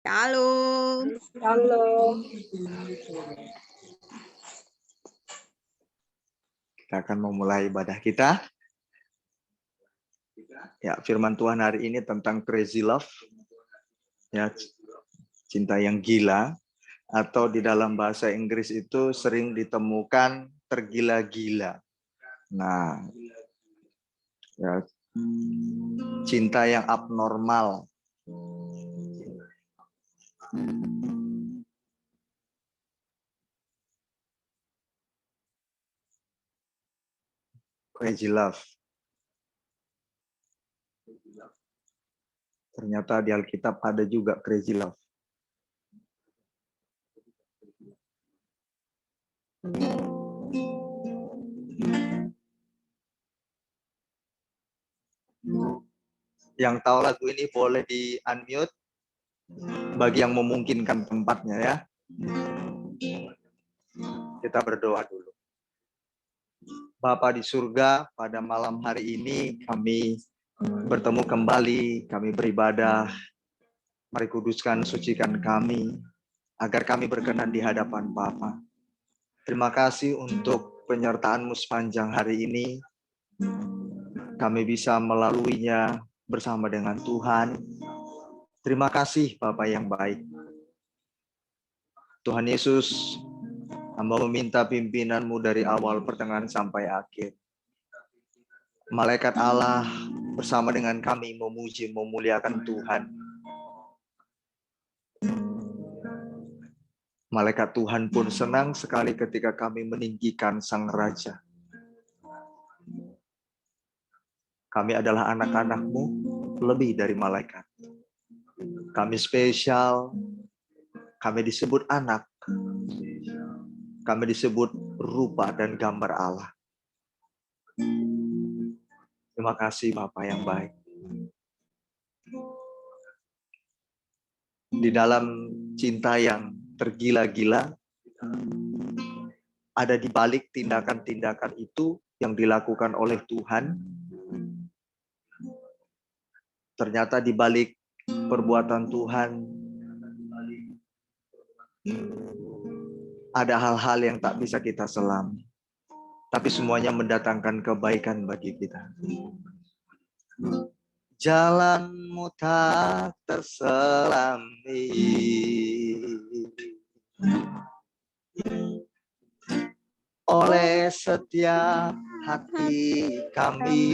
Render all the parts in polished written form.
Halo. Halo. Kita akan memulai ibadah kita. Ya, firman Tuhan hari ini tentang crazy love. Ya, cinta yang gila, atau di dalam bahasa Inggris itu sering ditemukan tergila-gila. Nah, ya, cinta yang abnormal. Crazy love. Ternyata di Alkitab ada juga crazy love. Yang tahu lagu ini boleh di unmute bagi yang memungkinkan tempatnya ya. Kita berdoa dulu. Bapa di surga, pada malam hari ini kami bertemu kembali, kami beribadah. Mari kuduskan, sucikan kami, agar kami berkenan di hadapan Bapa. Terima kasih untuk penyertaan-Mu sepanjang hari ini. Kami bisa melaluinya bersama dengan Tuhan. Terima kasih Bapa yang baik. Tuhan Yesus, hamba meminta pimpinan-Mu dari awal, pertengahan, sampai akhir. Malaikat Allah bersama dengan kami memuji, memuliakan Tuhan. Malaikat Tuhan pun senang sekali ketika kami meninggikan Sang Raja. Kami adalah anak-anak-Mu, lebih dari malaikat. Kami spesial, kami disebut anak, kami disebut rupa dan gambar Allah. Terima kasih Bapa yang baik. Di dalam cinta yang tergila-gila, ada di balik tindakan-tindakan itu yang dilakukan oleh Tuhan. Ternyata di balik perbuatan Tuhan, ada hal-hal yang tak bisa kita selami. Tapi semuanya mendatangkan kebaikan bagi kita. Jalanmu tak terselami oleh setiap hati kami.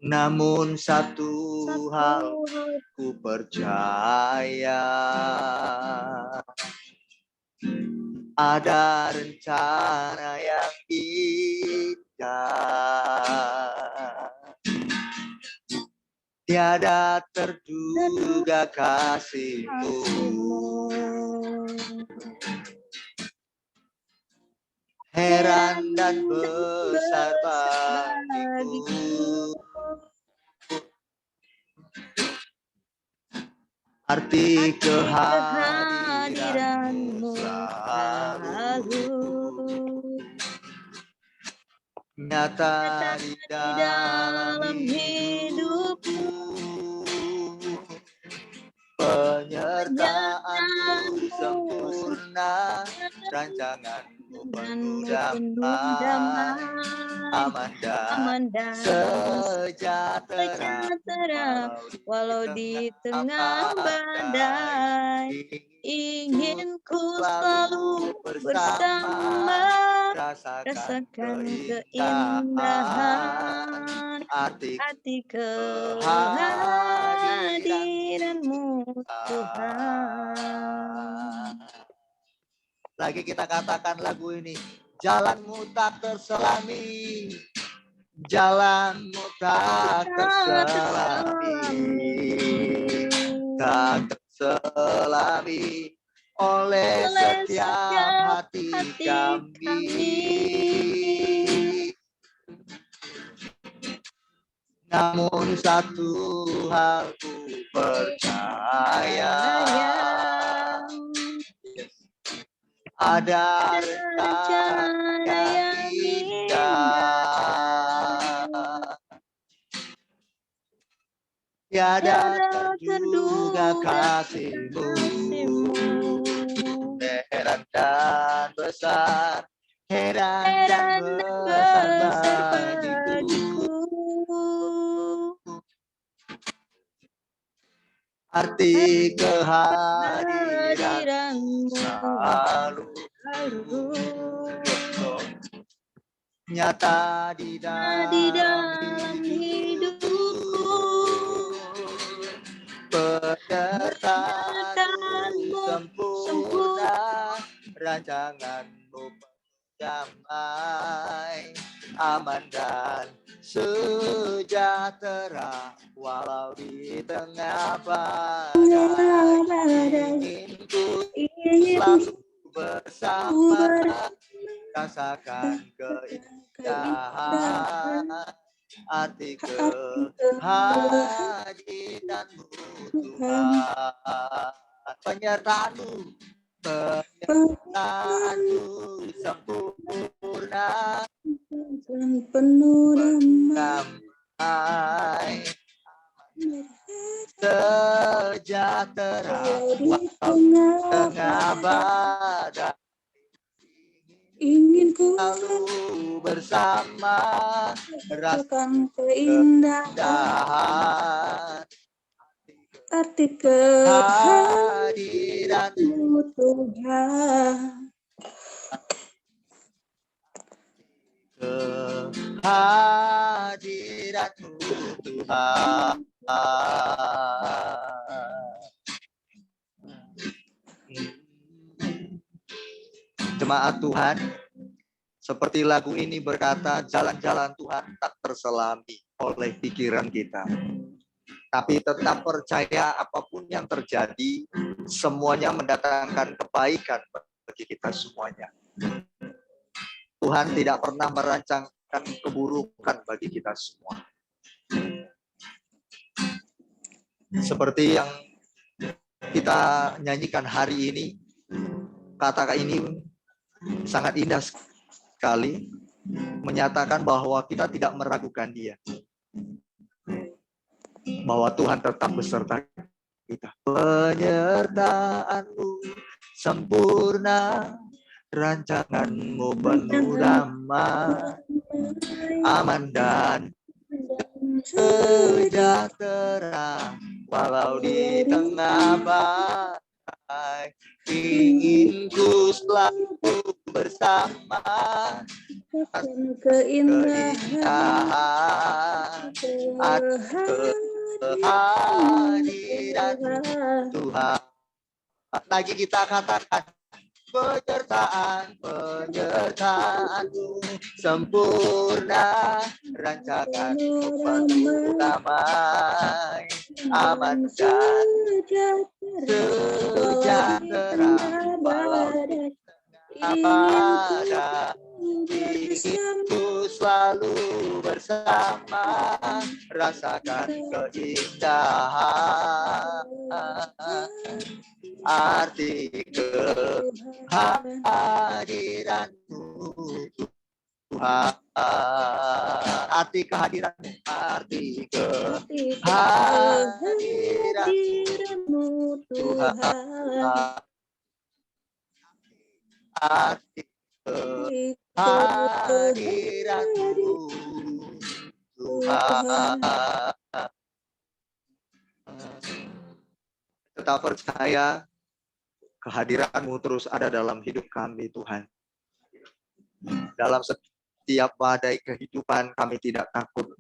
Namun satu hal ku percaya, ada rencana yang indah. Tiada terduga kasih-Mu, heran dan besar bagiku. Arti kehadiran-Mu selalu nyata di dalam hidupku. Penyertaan-Mu sempurna, rancangan-Mu penuh damai, aman dan sejahtera. Walau di tengah badai, ingin ku selalu bersama, rasakan keindahan arti kehadiran-Mu Tuhan. Lagi kita katakan lagu ini. Jalan-Mu tak terselami, jalan-Mu tak terselami, tak terselami oleh setiap hati kami. Namun satu hal ku percaya, ada rencana yang indah. tiada terduga kasih-Mu. Heran dan besar, heran dan besar bagiku. Arti kehadiran-Mu selalu nyata di dalam hidupku. Penyertaan-Mu sempurna, rancangan-Mu damai, aman dan sejahtera, walau di tengah badai. Ingin selalu bersama, rasakan keindahan arti kehadiran-Mu Tuhan. Penyertaan-Mu sempurna, penuh damai, sejahtera, tengah badai. Ingin ku selalu bersama, rasakan keindahan arti kehadiran-Mu Tuhan. Kehadiran-Mu Tuhan. Jemaat Tuhan, seperti lagu ini berkata, jalan-jalan Tuhan tak terselami oleh pikiran kita. Tapi tetap percaya apapun yang terjadi, semuanya mendatangkan kebaikan bagi kita semuanya. Tuhan tidak pernah merancangkan keburukan bagi kita semua. Seperti yang kita nyanyikan hari ini, kata ini sangat indah sekali, menyatakan bahwa kita tidak meragukan Dia, bahwa Tuhan tetap beserta kita. Penyertaan-Mu sempurna, rancangan-Mu penuh damai, aman dan sejahtera, walau di tengah badai. Ingin ku selalu bersama, keindahan kehadiran Tuhan. Lagi kita katakan, penyertaan-Mu sempurna, rancangan-Mu penuh damai, aman dan sejahtera, walau di tengah badai. Inginku selalu bersama, rasakan keindahan arti kehadiran-Mu Tuhan. Arti kehadiran-Mu, arti kehadiran-Mu Tuhan. Arti kehadiran-Mu Tuhan. Tetap percaya kehadiran-Mu terus ada dalam hidup kami, Tuhan. Dalam setiap badai kehidupan kami tidak takut,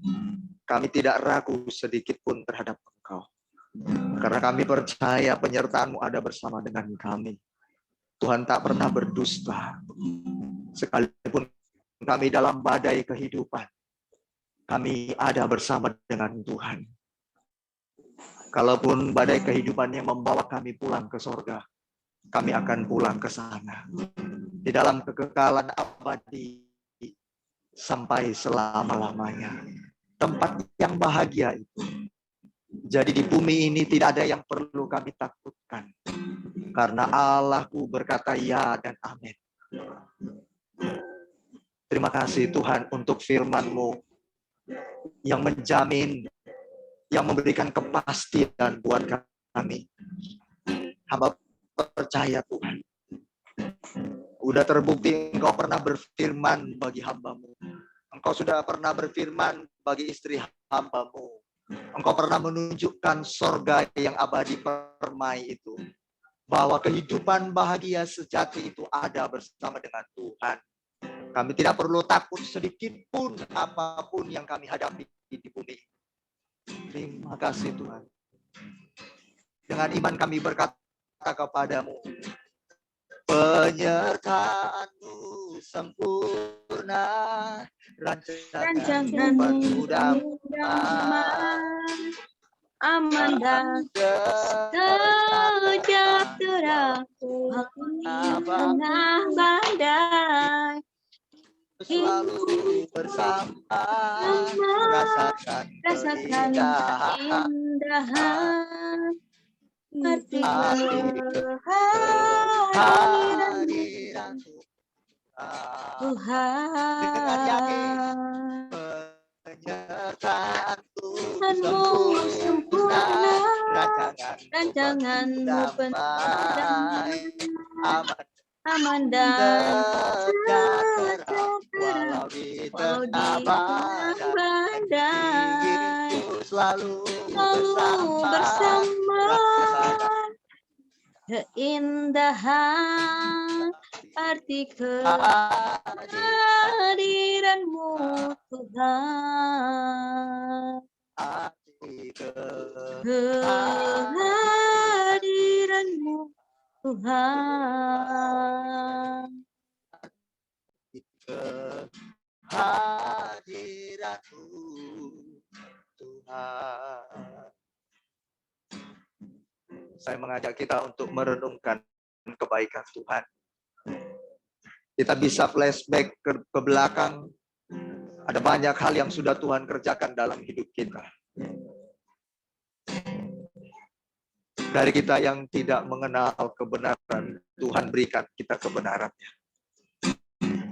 kami tidak ragu sedikit pun terhadap Engkau. Karena kami percaya penyertaan-Mu ada bersama dengan kami. Tuhan tak pernah berdusta. Sekalipun kami dalam badai kehidupan, kami ada bersama dengan Tuhan. Kalaupun badai kehidupannya membawa kami pulang ke sorga, kami akan pulang ke sana. Di dalam kekekalan abadi sampai selama-lamanya. Tempat yang bahagia itu. Jadi di bumi ini tidak ada yang perlu kami takutkan. Karena Allahku berkata ya dan amin. Terima kasih Tuhan untuk firman-Mu yang menjamin, yang memberikan kepastian buat kami. Hamba percaya Tuhan. Udah terbukti Engkau pernah berfirman bagi hamba-Mu. Engkau sudah pernah berfirman bagi istri hamba-Mu. Engkau pernah menunjukkan sorga yang abadi permai itu. Bahwa kehidupan bahagia sejati itu ada bersama dengan Tuhan. Kami tidak perlu takut sedikit pun apapun yang kami hadapi di bumi. Terima kasih Tuhan. Dengan iman kami berkata kepadamu, penyertaan-Mu sempurna, rancangan-Mu penuh damai, aman dan sejahtera di tengah badai. Selalu bersama, rasakan keindahan arti kehadiran Tuhan. Penyertaan-Mu sempurna, rancangan-Mu penuh damai, aman dan sejahtera walau di tengah badai, selalu bersama keindahan arti kehadiran-Mu Tuhan. Kehadiran-Mu Tuhan. Kehadiran-Mu Tuhan. Saya mengajak kita untuk merenungkan kebaikan Tuhan. Kita bisa flashback ke belakang. Ada banyak hal yang sudah Tuhan kerjakan dalam hidup kita. Dari kita yang tidak mengenal kebenaran, Tuhan berikan kita kebenarannya.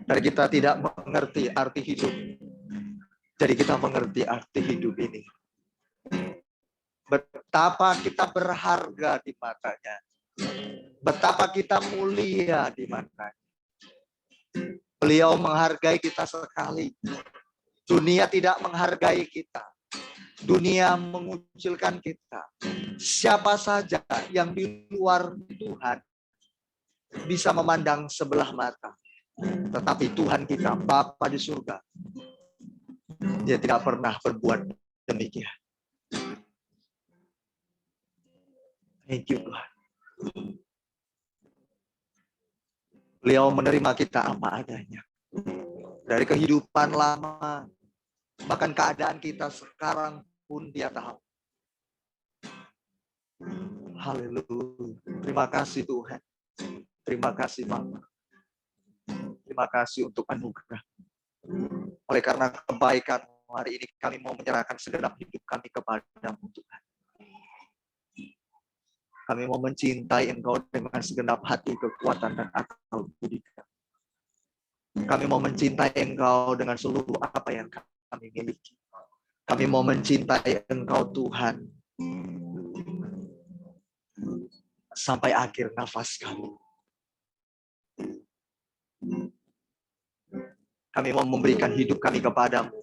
Dari kita tidak mengerti arti hidup, jadi kita mengerti arti hidup ini. Betapa kita berharga di matanya. Betapa kita mulia di matanya. Beliau menghargai kita sekali. Dunia tidak menghargai kita. Dunia mengucilkan kita. Siapa saja yang di luar Tuhan bisa memandang sebelah mata. Tetapi Tuhan kita, Bapa di surga, Dia tidak pernah berbuat demikian. Thank you Tuhan. Beliau menerima kita apa adanya. Dari kehidupan lama, bahkan keadaan kita sekarang pun Dia tahu. Haleluya. Terima kasih Tuhan. Terima kasih Bapa. Terima kasih untuk anugerah. Oleh karena kebaikan hari ini kami mau menyerahkan segenap hidup kami kepada-Mu Tuhan. Kami mau mencintai Engkau dengan segenap hati, kekuatan, dan akal budi kami. Kami mau mencintai Engkau dengan seluruh apa yang kami miliki. Kami mau mencintai Engkau Tuhan sampai akhir nafas kami. Kami mau memberikan hidup kami kepada-Mu.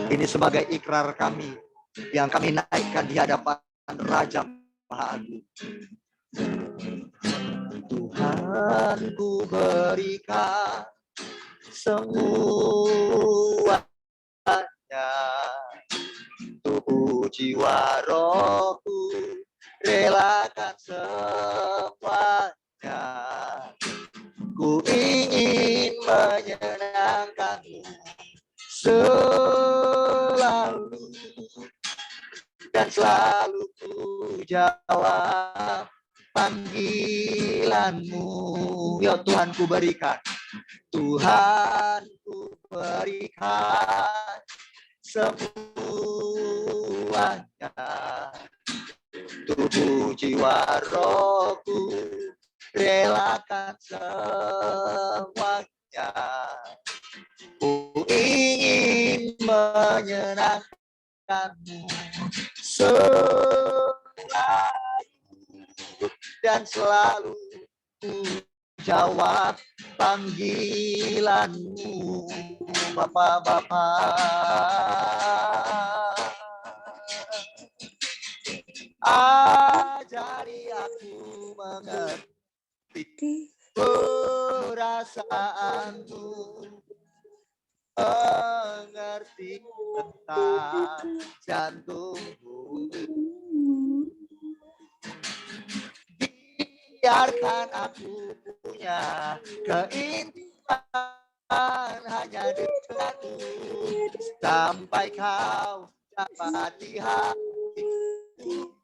Ini sebagai ikrar kami yang kami naikkan di hadapan Raja Maha Agung. Tuhan, ku berikan semuanya, tubuh jiwa rohku, relakan semuanya. Ku ingin menyenangkan-Mu selalu, dan selalu ku jawab panggilan-Mu. Ya Tuhan, ku berikan. Tuhan, ku berikan semuanya, tubuh jiwa rohku, relakan semuanya. Ku ingin menyenangkan-Mu dan selalu jawab panggilanmu, Bapa. Ajari aku mengerti perasaanmu, mengerti tentang jantungmu. Biarkan aku punya keintiman hanya denganmu, sampai kau dapat di hatiku,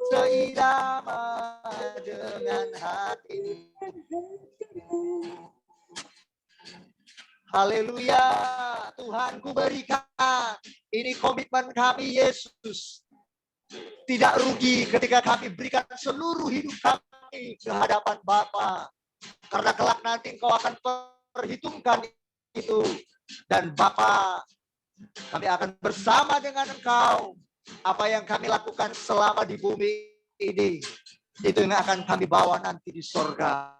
seirama dengan hatimu. Haleluya, Tuhan, ku berikan ini komitmen kami, Yesus. Tidak rugi ketika kami berikan seluruh hidup kami ke hadapan Bapa, karena kelak nanti Engkau akan perhitungkan itu, dan Bapa, kami akan bersama dengan Engkau. Apa yang kami lakukan selama di bumi ini, itu yang akan kami bawa nanti di sorga.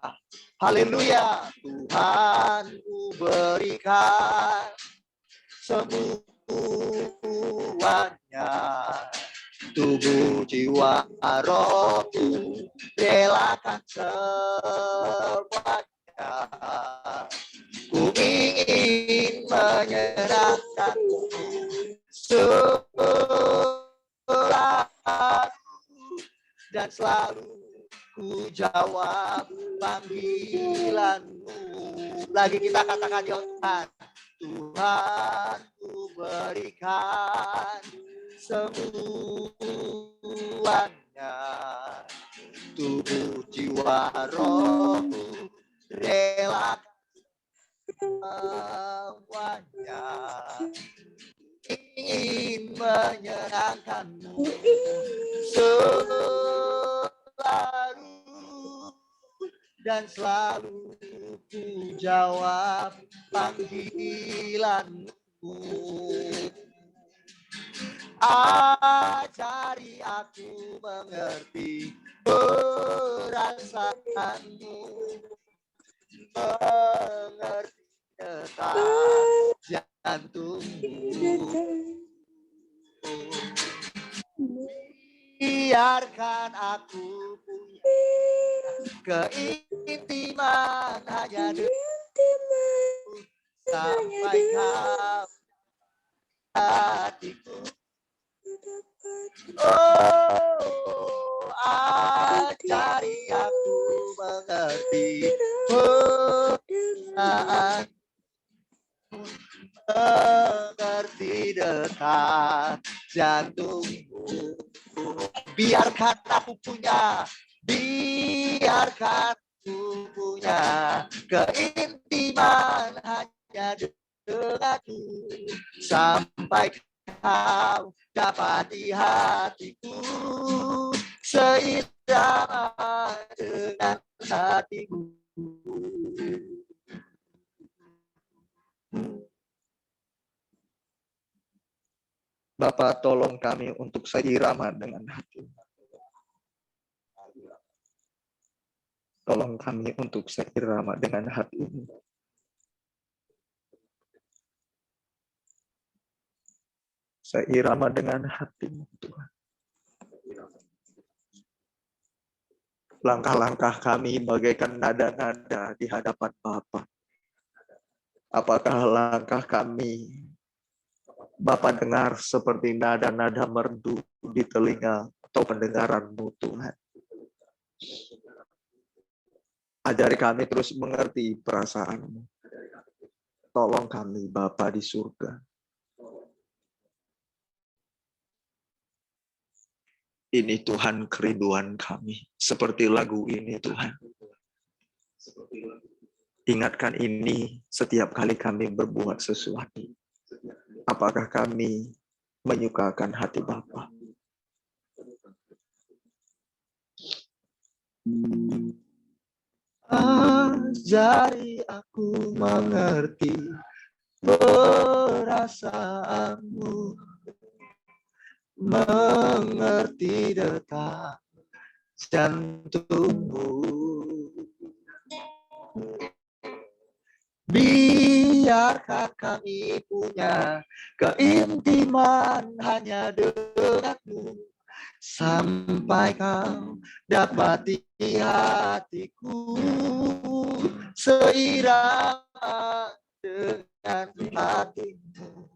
Haleluya. Tuhan, ku berikan semuanya, tubuh, jiwa, rohku, relakan semuanya. Ku ingin menyerahkanmu dan selalu ku jawab panggilanmu. Lagi kita katakan, Tuhan, Tuhan, ku berikan semuanya, tubuh, jiwa, rohku, relakan semuanya. Ingin menyerahkanmu selalu dan selalu ku jawab panggilanmu. Ajari aku mengerti perasaanmu, mengerti detak jantungmu. Biarkan aku punya keintiman hanya denganmu, sampai kau hatiku. Oh, ajari aku mengerti perasaan, mengerti detak jantungmu. Biarkan aku punya keintiman hanya denganmu, sampai kau dapat di hatiku, seirama dengan hatimu. Bapa, tolong kami untuk seirama dengan hati. Tolong kami untuk seirama dengan hati-Mu. Seirama dengan hati-Mu, Tuhan. Langkah-langkah kami bagaikan nada-nada di hadapan Bapa. Apakah langkah kami Bapa dengar seperti nada-nada merdu di telinga atau pendengaran-Mu, Tuhan? Ajari kami terus mengerti perasaan-Mu. Tolong kami, Bapa di surga. Ini Tuhan kerinduan kami. Seperti lagu ini, Tuhan. Ingatkan ini setiap kali kami berbuat sesuatu. Apakah kami menyukakan hati Bapa? Ajari aku mengerti perasaanmu, mengerti detak jantungmu. Biarkan kami punya keintiman hanya denganmu, sampai kau dapati hatiku seirama dengan hatimu.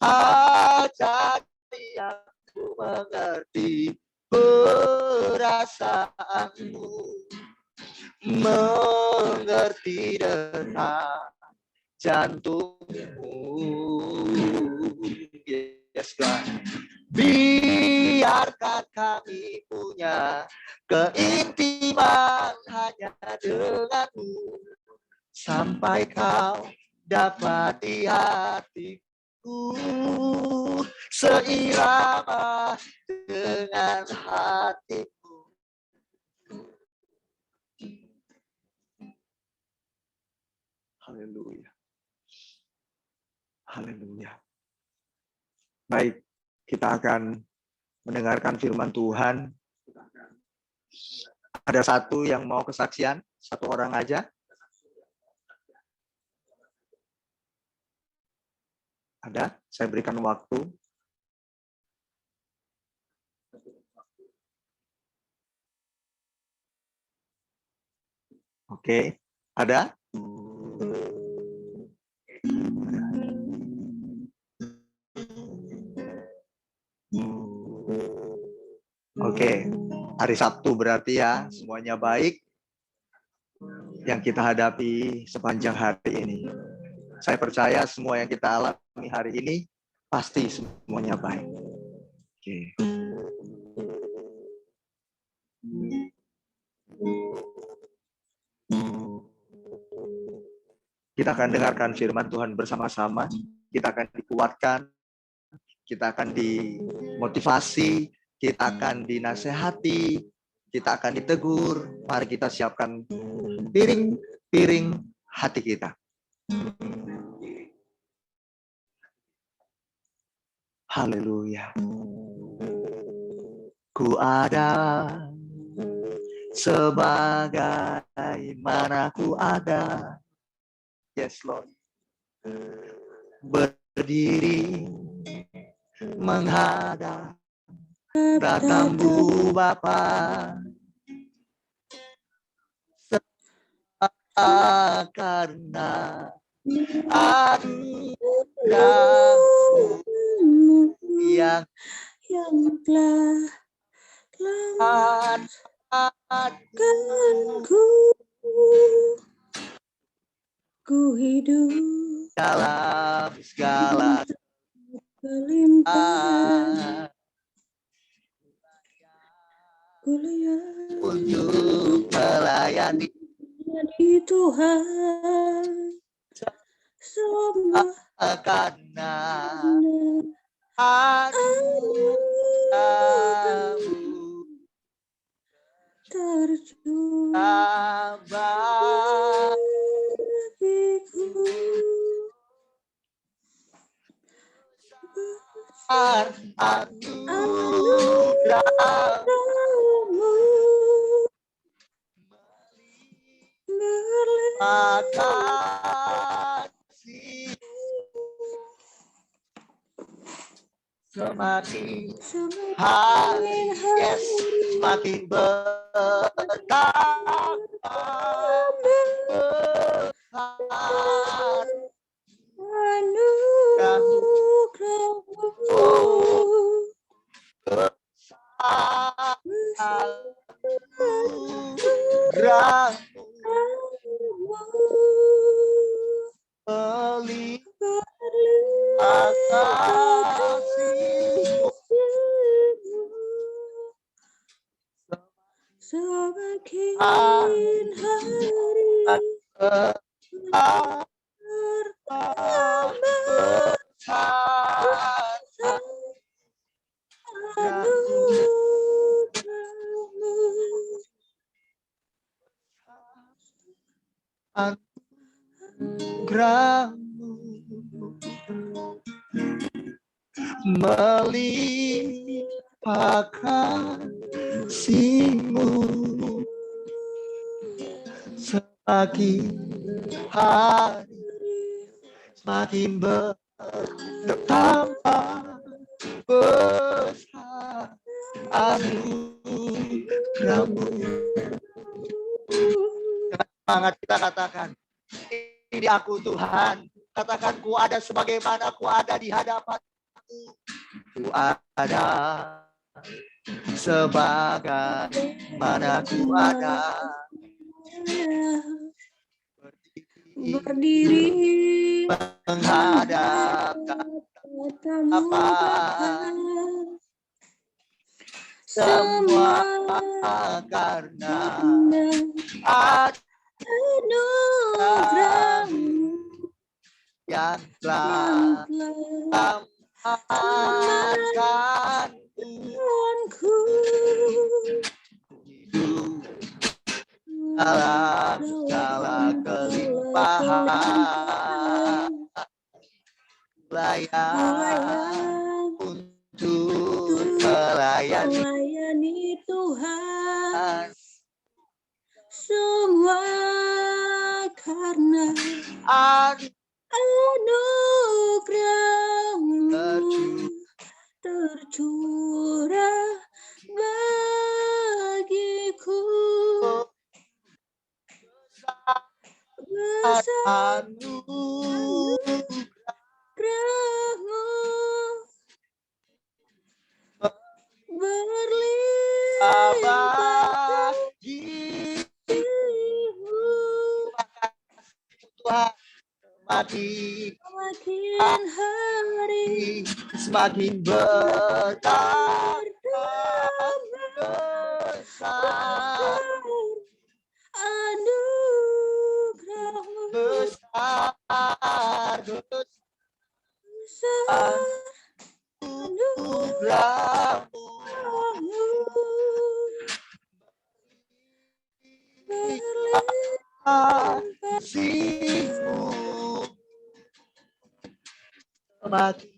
Ajari aku mengerti perasaanmu, mengerti detak jantungmu. Yes, God. Biarkan kami punya keintiman hanya denganmu, sampai kau dapati hatiku seirama dengan hatimu. Haleluya. Haleluya. Baik, kita akan mendengarkan firman Tuhan. Ada satu yang mau kesaksian, satu orang aja. Ada, saya berikan waktu. Oke, ada? Oke, hari Sabtu berarti ya, semuanya baik yang kita hadapi sepanjang hari ini. Saya percaya semua yang kita alami hari ini pasti semuanya baik. Oke. Kita akan dengarkan firman Tuhan bersama-sama. Kita akan dikuatkan, kita akan dimotivasi, kita akan dinasehati, kita akan ditegur. Mari kita siapkan piring hati kita. Haleluya. Ku ada sebagaimana ku ada. Yes, Lord. Berdiri menghadap Bapa-Mu Bapa, karena anugerah-Mu yang telah ku hidup dalam segala kelimpahan untuk melayani Tuhan semua karena anugerah-Mu tercurah bagiku. Anugerah-Mu makasih semakin hari, yes, semakin bertambah besar semakin hari anugerah-Mu melimpahkan kasih-Mu, semakin hari semakin bertambah besar anugerah-Mu. Semangat kita katakan, ini aku Tuhan. Katakan, ku ada sebagaimana ku ada di hadapan-Mu. Ku ada sebagaimana ku ada. Berdiri menghadap katamu Bapa. Bapa. Semua karena anugerah-Mu yang telah amankan Tuhanku hidup dalam segala kelimpahan, layak untuk melayani Tuhan. Semua karena anugerah-Mu tercurah bagiku. Besar anugerah-Mu berlimpah kasih-Mu. Tuhan. Semakin hari semakin bertambah besar anugerah-Mu besar anugerah-Mu kasih-Mu semakin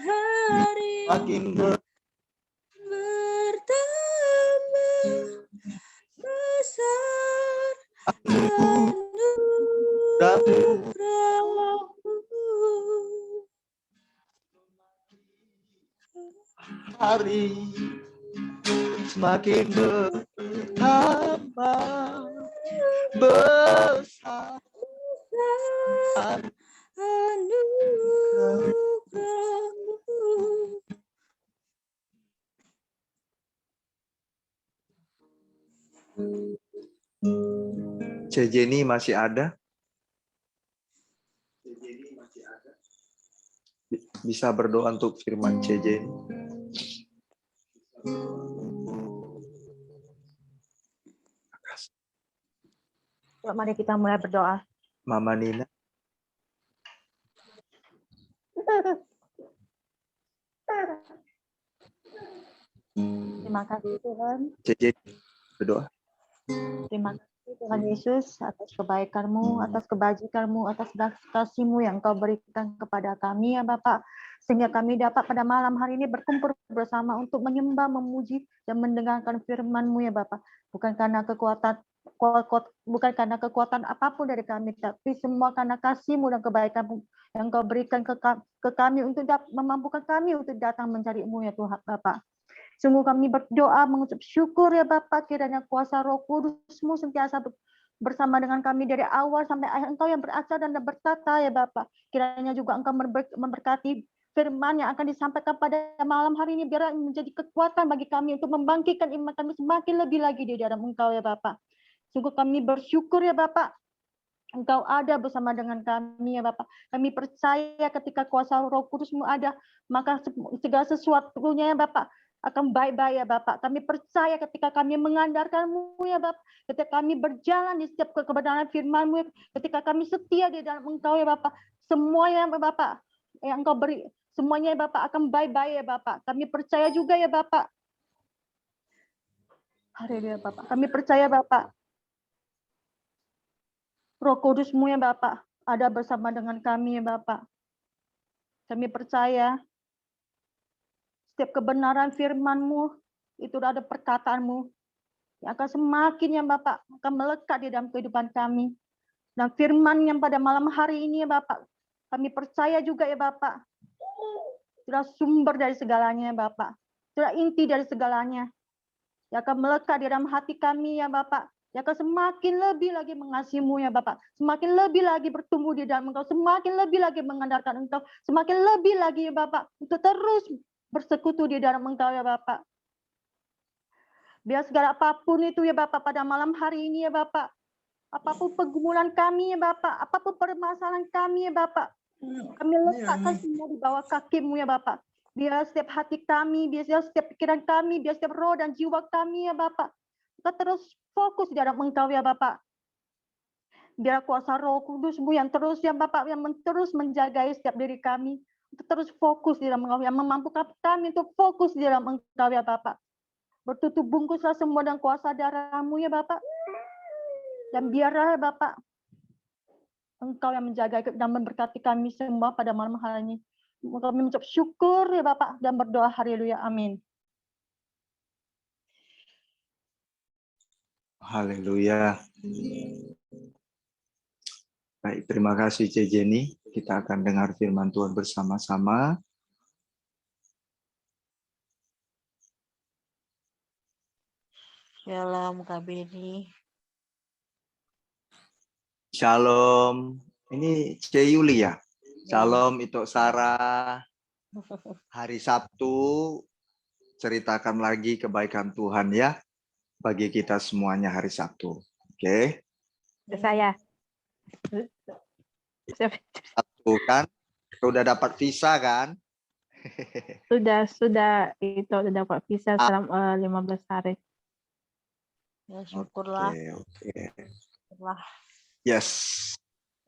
hari semakin bertambah besar anugerah-Mu. hari semakin bertambah besar anugerah-Mu. Jenny masih ada? Bisa berdoa untuk firman Jenny. Mari kita mulai berdoa. Mama Nina. Terima kasih Tuhan. Jenny berdoa. Terima kasih Tuhan Yesus atas kebaikan-Mu, atas kebajikan-Mu, atas kasih-Mu yang Kau berikan kepada kami ya Bapak. Sehingga kami dapat pada malam hari ini berkumpul bersama untuk menyembah, memuji, dan mendengarkan firman-Mu ya Bapak. Bukan karena kekuatan apapun dari kami, tapi semua karena kasih-Mu dan kebaikan-Mu yang Kau berikan ke kami untuk memampukan kami untuk datang mencari-Mu ya Tuhan Bapak. Sungguh kami berdoa mengucap syukur ya Bapak, kiranya kuasa Roh Kudus-Mu sentiasa bersama dengan kami dari awal sampai akhir. Engkau yang beracara dan berkata ya Bapak, kiranya juga Engkau memberkati firman yang akan disampaikan pada malam hari ini, biar menjadi kekuatan bagi kami untuk membangkitkan iman kami semakin lebih lagi di dalam Engkau ya Bapak. Sungguh kami bersyukur ya Bapak, Engkau ada bersama dengan kami ya Bapak. Kami percaya ketika kuasa Roh Kudus-Mu ada, maka segala sesuatunya ya Bapak akan baik-baik ya Bapak. Kami percaya ketika kami mengandalkan-Mu ya Bapak, ketika kami berjalan di setiap kebenaran firman-Mu, ketika kami setia di dalam Engkau ya Bapak, semuanya ya Bapak yang Engkau beri, semuanya ya Bapak akan baik-baik ya Bapak. Kami percaya juga ya Bapak. Haleluya Bapak. Kami percaya Bapak, Roh Kudus-Mu ya Bapak ada bersama dengan kami ya Bapak. Kami percaya setiap kebenaran firman-Mu itu ada perkataan-Mu yang akan semakin ya Bapak akan melekat di dalam kehidupan kami. Dan firman yang pada malam hari ini ya Bapak, kami percaya juga ya Bapak, sudah sumber dari segalanya ya Bapak, sudah inti dari segalanya, yang akan melekat di dalam hati kami ya Bapak, yang akan semakin lebih lagi mengasihi-Mu ya Bapak, semakin lebih lagi bertumbuh di dalam Engkau, semakin lebih lagi mengandalkan Engkau, semakin lebih lagi ya Bapak, untuk terus bersekutu di dalam Engkau ya Bapak. Biar segala apapun itu ya Bapak pada malam hari ini ya Bapak, apapun pergumulan kami ya Bapak, apapun permasalahan kami ya Bapak, kami letakkan semua di bawah kaki-Mu ya Bapak. Biar setiap hati kami, biar setiap pikiran kami, biar setiap roh dan jiwa kami ya Bapak, kita terus fokus di dalam Engkau ya Bapak. Biar kuasa Roh Kudus-Mu yang terus ya Bapak, yang terus menjagai setiap diri kami, untuk terus fokus di dalam Engkau, yang memampukan kami untuk fokus di dalam Engkau ya Bapak. Bertutup bungkuslah semua dengan kuasa darah-Mu ya Bapak. Dan biarlah Bapak, Engkau yang menjaga dan memberkati kami semua pada malam hari ini. Kami mengucap syukur ya Bapak dan berdoa haleluya, amin. Haleluya. Baik, terima kasih C. Jenny. Kita akan dengar firman Tuhan bersama-sama. Shalom Kak Beni. Shalom. Ini C. Yulia. Shalom itu Sarah. Hari Sabtu ceritakan lagi kebaikan Tuhan ya bagi kita semuanya hari Sabtu. Oke. Saya. Sabtu kan sudah dapat visa kan? Sudah itu udah dapat visa selama 15 hari. Ya syukurlah. Oke. Syukurlah. Yes.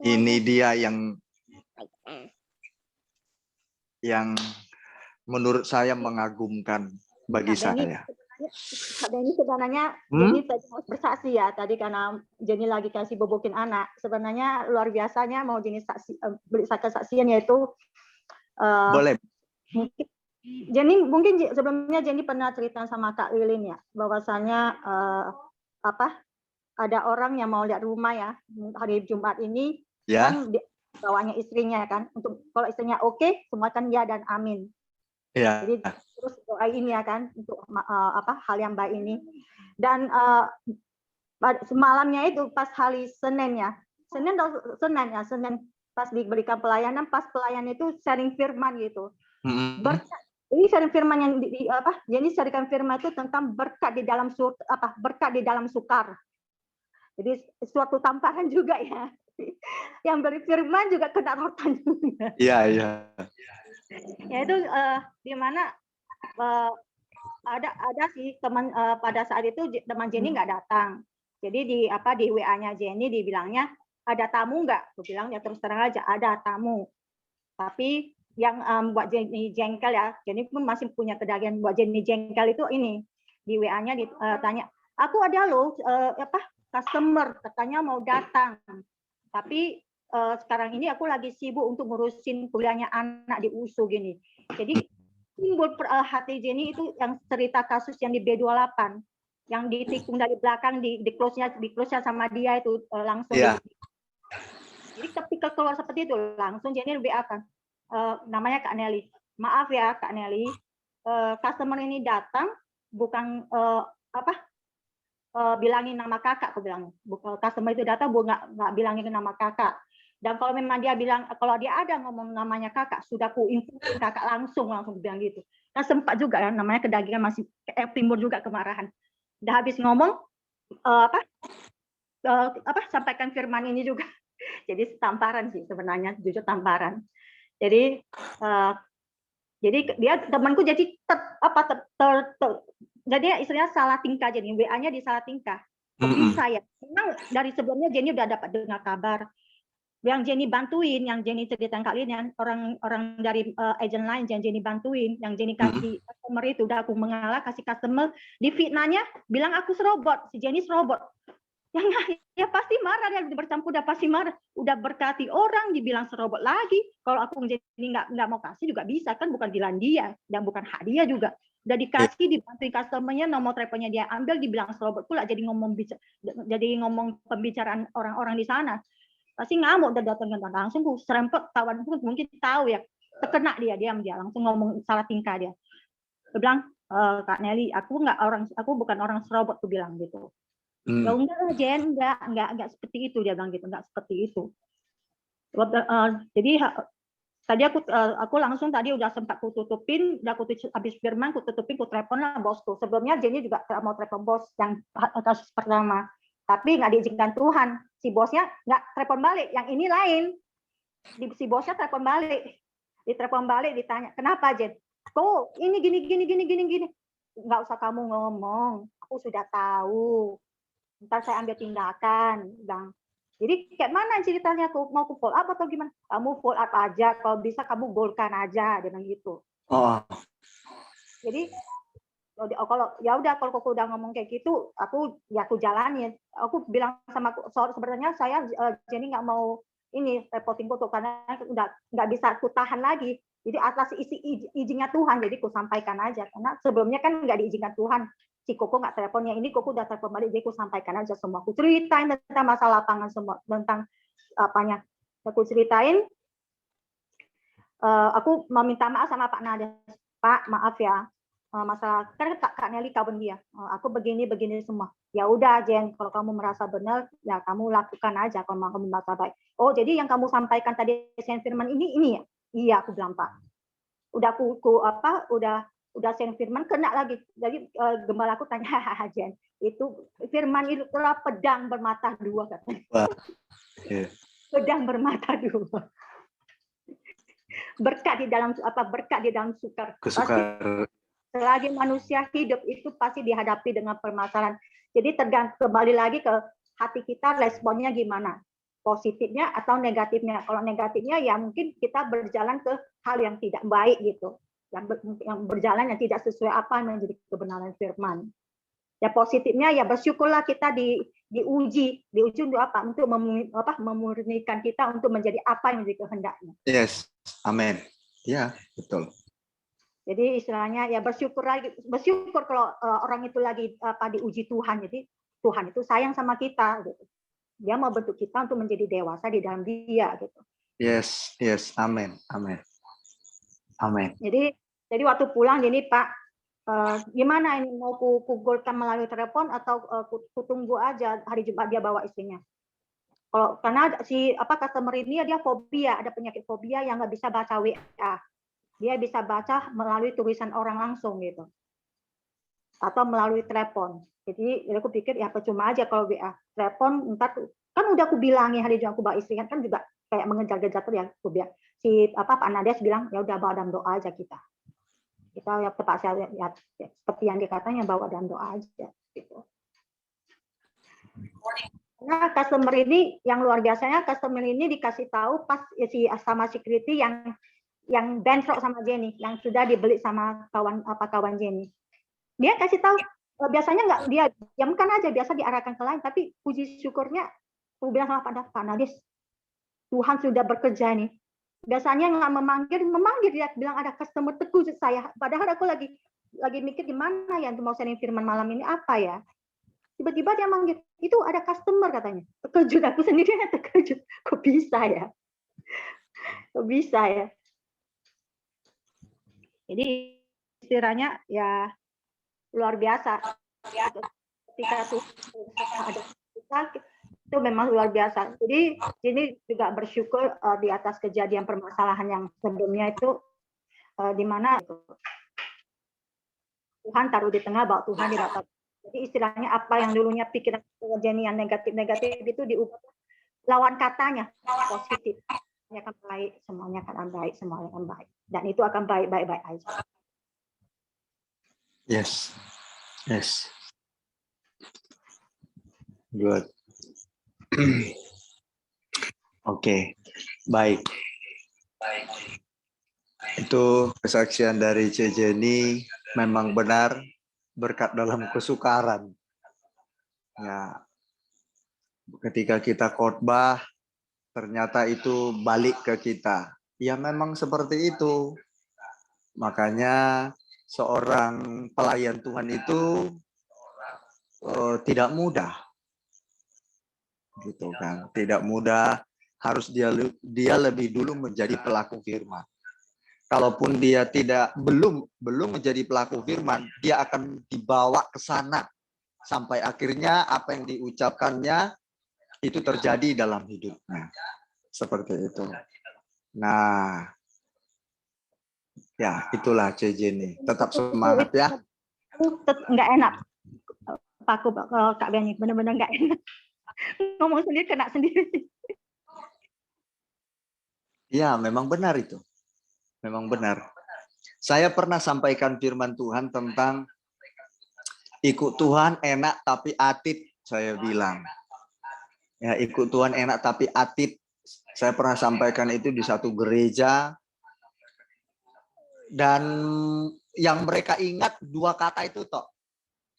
Ini dia yang menurut saya mengagumkan bagi saya. Ini sebenarnya Jenny tadi harus bersaksi ya, tadi karena Jenny lagi kasih bobokin anak. Sebenarnya luar biasanya mau Jenny beri kesaksian yaitu Boleh. Mungkin sebelumnya Jenny pernah cerita sama Kak Lilin ya, bahwasanya ada orang yang mau lihat rumah ya hari Jumat ini, Ya. kan bawanya istrinya kan, untuk kalau istrinya oke, semua kan ya dan amin. Ya. Jadi terus doain ya kan untuk hal yang baik ini. Dan semalamnya itu pas hari Senin ya, Senin pas diberikan pelayanan, pas pelayan itu sharing firman gitu. Berkat, ini sharing firman yang jadi sharing firman itu tentang berkat di dalam berkat di dalam sukar. Jadi suatu tamparan juga ya. Yang beri firman juga kena rotan juga. Iya. Ya itu di mana ada sih teman pada saat itu teman Jenny nggak datang. Jadi di WA-nya Jenny dibilangnya ada tamu nggak? Aku bilang ya terus terang aja ada tamu. Tapi yang buat Jenny jengkel ya, Jenny pun masih punya kedagian buat Jenny jengkel itu ini di WA-nya ditanya, aku ada loh customer katanya mau datang. Tapi sekarang ini aku lagi sibuk untuk ngurusin kuliahnya anak di USU gini. Jadi timbul hati Jenny itu yang cerita kasus yang di B28 yang ditikung dari belakang di close-nya sama dia itu langsung. Yeah. Jadi ketika keluar seperti itu langsung Jenny lebih akan namanya Kak Nelly. Maaf ya Kak Nelly, customer ini datang bukan bilangin nama kakak, aku bilang. Customer itu datang nggak bilangin nama kakak. Dan kalau memang dia bilang, kalau dia ada ngomong namanya kakak, sudah ku infokan kakak langsung bilang gitu. Nah sempat juga ya, namanya kedagingan masih timbul juga kemarahan. Udah habis ngomong, sampaikan firman ini juga. Jadi tamparan sih sebenarnya, jujur tamparan. Jadi dia temanku jadi jadi istilahnya salah tingkah, jadi WA-nya di salah tingkah. Kok bisa ya? Memang dari sebelumnya Jenny udah dapat dengar kabar. Yang Jenny bantuin, yang Jenny ceritakan kali ini, orang dari agent lain yang Jenny bantuin, yang Jenny kasih customer itu, udah aku mengalah kasih customer, di fitnahnya bilang aku serobot, si Jenny serobot. Ya pasti marah, dia bercampur, udah pasti marah. Udah berkati orang, dibilang serobot lagi. Kalau aku jadi nggak mau kasih juga bisa, kan bukan bilang dia, dan bukan hak dia juga. Udah dikasih, dibantu customer-nya, nomor teleponnya dia ambil, dibilang serobot pula, jadi ngomong pembicaraan orang-orang di sana. Pasti ngamuk, udah datang langsung aku serempet, tawan pun mungkin tahu ya, terkena dia langsung ngomong salah tingkah dia. Dia bilang, Kak Nelly, aku bukan orang serobot, tuh bilang gitu. Ya enggak lah Jen, enggak seperti itu, dia bilang gitu, enggak seperti itu. Jadi tadi aku langsung tadi udah sempat ku tutupin, udah aku habis firman, ku tutupin, ku telepon lah bosku. Sebelumnya Jenny juga mau telepon bos yang kasus pertama, tapi nggak diizinkan Tuhan. Si bosnya nggak telepon balik, yang ini lain. Si bosnya telepon balik, ditelepon balik, ditanya, kenapa Jen? Kok ini gini. Nggak usah kamu ngomong, aku sudah tahu. Ntar saya ambil tindakan, bang. Jadi kayak mana ceritanya, aku mau ku follow up atau gimana? Kamu follow up aja, kalau bisa kamu golkan aja, dia bilang gitu. Jadi kalau ya udah, kalau aku udah ngomong kayak gitu, aku jalanin. Aku bilang sama sebenarnya saya Jenny nggak mau ini reporting foto karena udah nggak bisa aku tahan lagi. Jadi atas izinnya Tuhan, jadi aku sampaikan aja. Karena sebelumnya kan nggak diizinkan Tuhan. Si Koko nggak teleponnya, ini Koko udah telepon balik, jadi aku sampaikan aja semua. Aku ceritain tentang masalah lapangan semua, tentang apanya. Aku ceritain, aku mau minta maaf sama Pak Nades. Pak, maaf ya, masalah kan Kak Nelly kawan dia. Aku begini semua. Ya udah Jen, kalau kamu merasa benar, ya kamu lakukan aja kalau kamu merasa baik. Oh, jadi yang kamu sampaikan tadi Sen Firman ini ya? Iya, aku bilang Pak. Udah udah Sen Firman kena lagi. Jadi gembala aku tanya, Jen, itu Firman itu telah pedang bermata dua katanya. Pedang bermata dua. Berkat di dalam sukar. Selagi manusia hidup itu pasti dihadapi dengan permasalahan. Jadi kembali lagi ke hati kita, responnya gimana? Positifnya atau negatifnya? Kalau negatifnya ya mungkin kita berjalan ke hal yang tidak baik gitu. Yang berjalan yang tidak sesuai apa yang menjadi kebenaran firman. Ya positifnya ya bersyukurlah kita diuji untuk apa? Untuk memurnikan kita untuk menjadi apa yang menjadi kehendaknya. Yes, amin. Ya, betul. Jadi istilahnya ya bersyukur kalau orang itu lagi diuji Tuhan. Jadi Tuhan itu sayang sama kita gitu. Dia mau bentuk kita untuk menjadi dewasa di dalam Dia gitu. Yes, amin. Jadi waktu pulang ini Pak, gimana ini mau kugolkan melalui telepon atau kutunggu aja hari Jumat dia bawa istrinya. Karena si customer ini dia fobia, ada penyakit fobia yang nggak bisa baca WA. Dia bisa baca melalui tulisan orang langsung gitu. Atau melalui telepon. Jadi aku pikir ya percuma aja kalau WA. Telepon entar kan udah aku bilangi hari Jumat aku bawa istri kan juga kayak mengejar-gejar tuh ya aku bilang. Si Pak Nades bilang ya udah bawa dalam doa aja kita. Kita ya terpaksa ya seperti yang dikatanya bawa dalam doa aja gitu. Nah, customer ini yang luar biasanya, customer ini dikasih tahu pas sama security yang bentrok sama Jenny, yang sudah dibeli sama kawan Jenny. Dia kasih tahu, biasanya nggak dia diamkan aja, biasa diarahkan ke lain, tapi puji syukurnya, aku bilang sama Pak Nades, Tuhan sudah bekerja nih. Biasanya nggak memanggil dia bilang ada customer teguh saya, padahal aku lagi mikir gimana ya untuk mau sendiri firman malam ini apa ya. Tiba-tiba dia manggil, itu ada customer katanya. Terkejut, aku sendiri terkejut. Kok bisa ya? Jadi istilahnya ya luar biasa. Ketika ada kita itu memang luar biasa. Jadi ini juga bersyukur di atas kejadian permasalahan yang sebelumnya itu di mana Tuhan taruh di tengah, bahwa Tuhan tidak tahu. Jadi istilahnya apa yang dulunya pikiran Jenny yang negatif itu diubah lawan katanya positif. Semuanya akan baik. Dan itu akan baik aja. Yes. Good. Oke, baik. Itu kesaksian dari Jenny memang benar berkat dalam kesukaran. Ya, Ketika kita khotbah, ternyata itu balik ke kita. Ya memang seperti itu. Makanya seorang pelayan Tuhan itu tidak mudah. Gitu kan. Tidak mudah, harus dia lebih dulu menjadi pelaku firman. Kalaupun dia belum menjadi pelaku firman, dia akan dibawa ke sana sampai akhirnya apa yang diucapkannya itu terjadi dalam hidupnya. Seperti itu. Nah, ya itulah CJ nih. Tetap semangat ya. Nggak enak. Pak aku kalau Kak Beni benar-benar nggak enak. Ngomong sendiri kena sendiri. Ya, memang benar itu. Memang benar. Saya pernah sampaikan firman Tuhan tentang ikut Tuhan enak tapi atit, saya bilang. Ya, ikut Tuhan enak tapi atit. Saya pernah sampaikan itu di satu gereja. Dan yang mereka ingat 2 kata itu toh.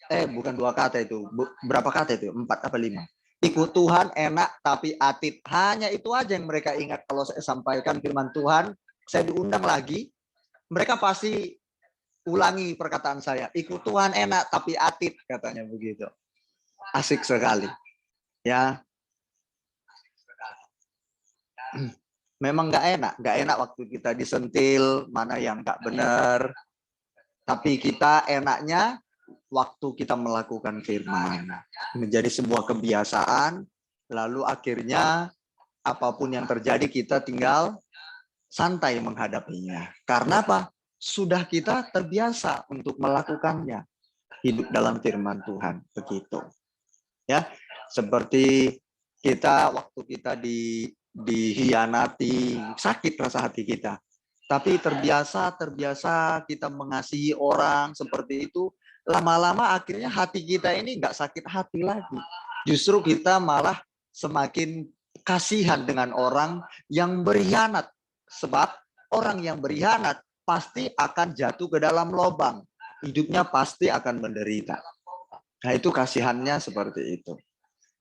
Bukan 2 kata itu. Berapa kata itu? 4 apa 5? Ikut Tuhan enak tapi atit. Hanya itu aja yang mereka ingat. Kalau saya sampaikan firman Tuhan, saya diundang lagi, mereka pasti ulangi perkataan saya. Ikut Tuhan enak tapi atit, katanya begitu. Asik sekali. Ya. Memang nggak enak waktu kita disentil, mana yang nggak benar. Tapi kita enaknya waktu kita melakukan firman. Menjadi sebuah kebiasaan, lalu akhirnya apapun yang terjadi kita tinggal santai menghadapinya. Karena apa? Sudah kita terbiasa untuk melakukannya. Hidup dalam firman Tuhan. Begitu. Ya, seperti waktu kita dihianati, sakit rasa hati kita. Tapi terbiasa kita mengasihi orang seperti itu. Lama-lama akhirnya hati kita ini nggak sakit hati lagi. Justru kita malah semakin kasihan dengan orang yang berkhianat. Sebab orang yang berkhianat pasti akan jatuh ke dalam lubang. Hidupnya pasti akan menderita. Nah itu kasihannya seperti itu.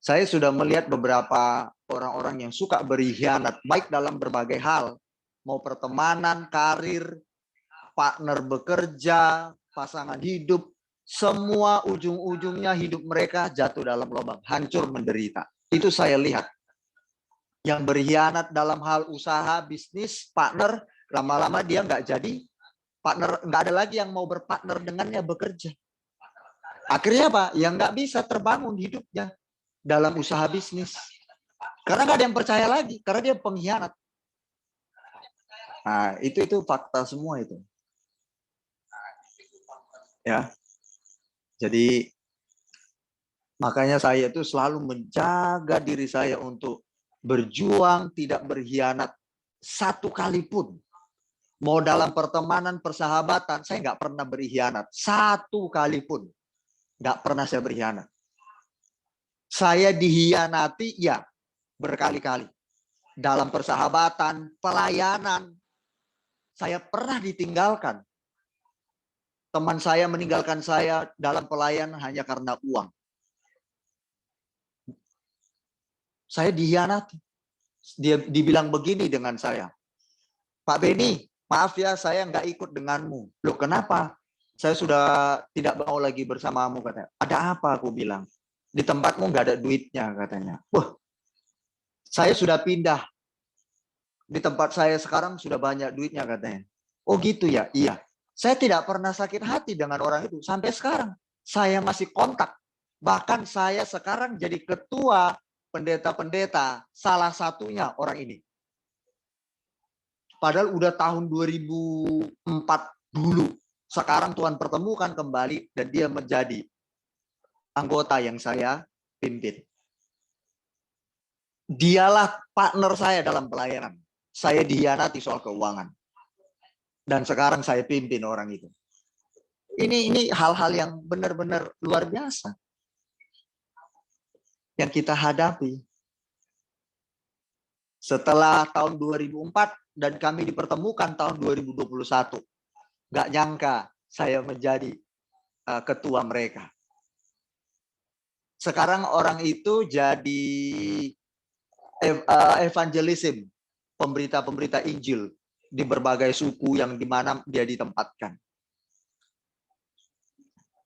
Saya sudah melihat beberapa orang-orang yang suka berkhianat, baik dalam berbagai hal. Mau pertemanan, karir, partner bekerja, pasangan hidup, semua ujung-ujungnya hidup mereka jatuh dalam lubang, hancur menderita. Itu saya lihat. Yang berkhianat dalam hal usaha, bisnis, partner, lama-lama dia nggak jadi partner, nggak ada lagi yang mau berpartner dengannya bekerja. Akhirnya apa? Yang nggak bisa terbangun hidupnya dalam usaha bisnis. Karena nggak ada yang percaya lagi, karena dia pengkhianat. Nah, itu fakta semua itu. Ya. Jadi makanya saya itu selalu menjaga diri saya untuk berjuang tidak berkhianat satu kali pun. Mau dalam pertemanan, persahabatan, saya nggak pernah berkhianat satu kali pun. Nggak pernah saya berkhianat. Saya dihianati ya berkali-kali. Dalam persahabatan, pelayanan, saya pernah ditinggalkan. Teman saya meninggalkan saya dalam pelayanan hanya karena uang. Saya dihianati. Dia dibilang begini dengan saya. Pak Beni, maaf ya saya nggak ikut denganmu. Loh kenapa? Saya sudah tidak mau lagi bersamamu, katanya. Ada apa, aku bilang. Di tempatmu nggak ada duitnya, katanya. Wah, saya sudah pindah. Di tempat saya sekarang sudah banyak duitnya, katanya. Oh gitu ya? Iya. Saya tidak pernah sakit hati dengan orang itu. Sampai sekarang. Saya masih kontak. Bahkan saya sekarang jadi ketua pendeta-pendeta. Salah satunya orang ini. Padahal udah tahun 2004 dulu. Sekarang Tuhan pertemukan kembali dan dia menjadi anggota yang saya pimpin. Dialah partner saya dalam pelayanan. Saya dihianati soal keuangan. Dan sekarang saya pimpin orang itu. Ini hal-hal yang benar-benar luar biasa. Yang kita hadapi. Setelah tahun 2004 dan kami dipertemukan tahun 2021. Nggak nyangka saya menjadi ketua mereka. sekarang orang itu jadi evangelism, pemberita-pemberita Injil di berbagai suku yang di mana dia ditempatkan.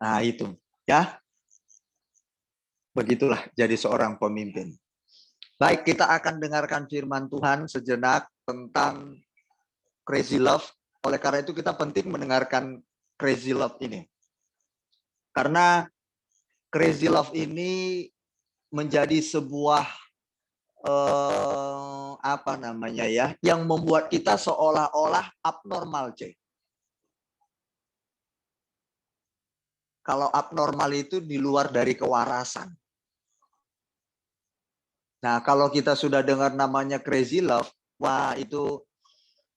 Nah, itu ya. Begitulah jadi seorang pemimpin. Baik, kita akan dengarkan firman Tuhan sejenak tentang crazy love. Oleh karena itu kita penting mendengarkan crazy love ini. Karena crazy love ini menjadi sebuah apa namanya ya, yang membuat kita seolah-olah abnormal, Cek. Kalau abnormal itu di luar dari kewarasan. Nah, kalau kita sudah dengar namanya crazy love, wah itu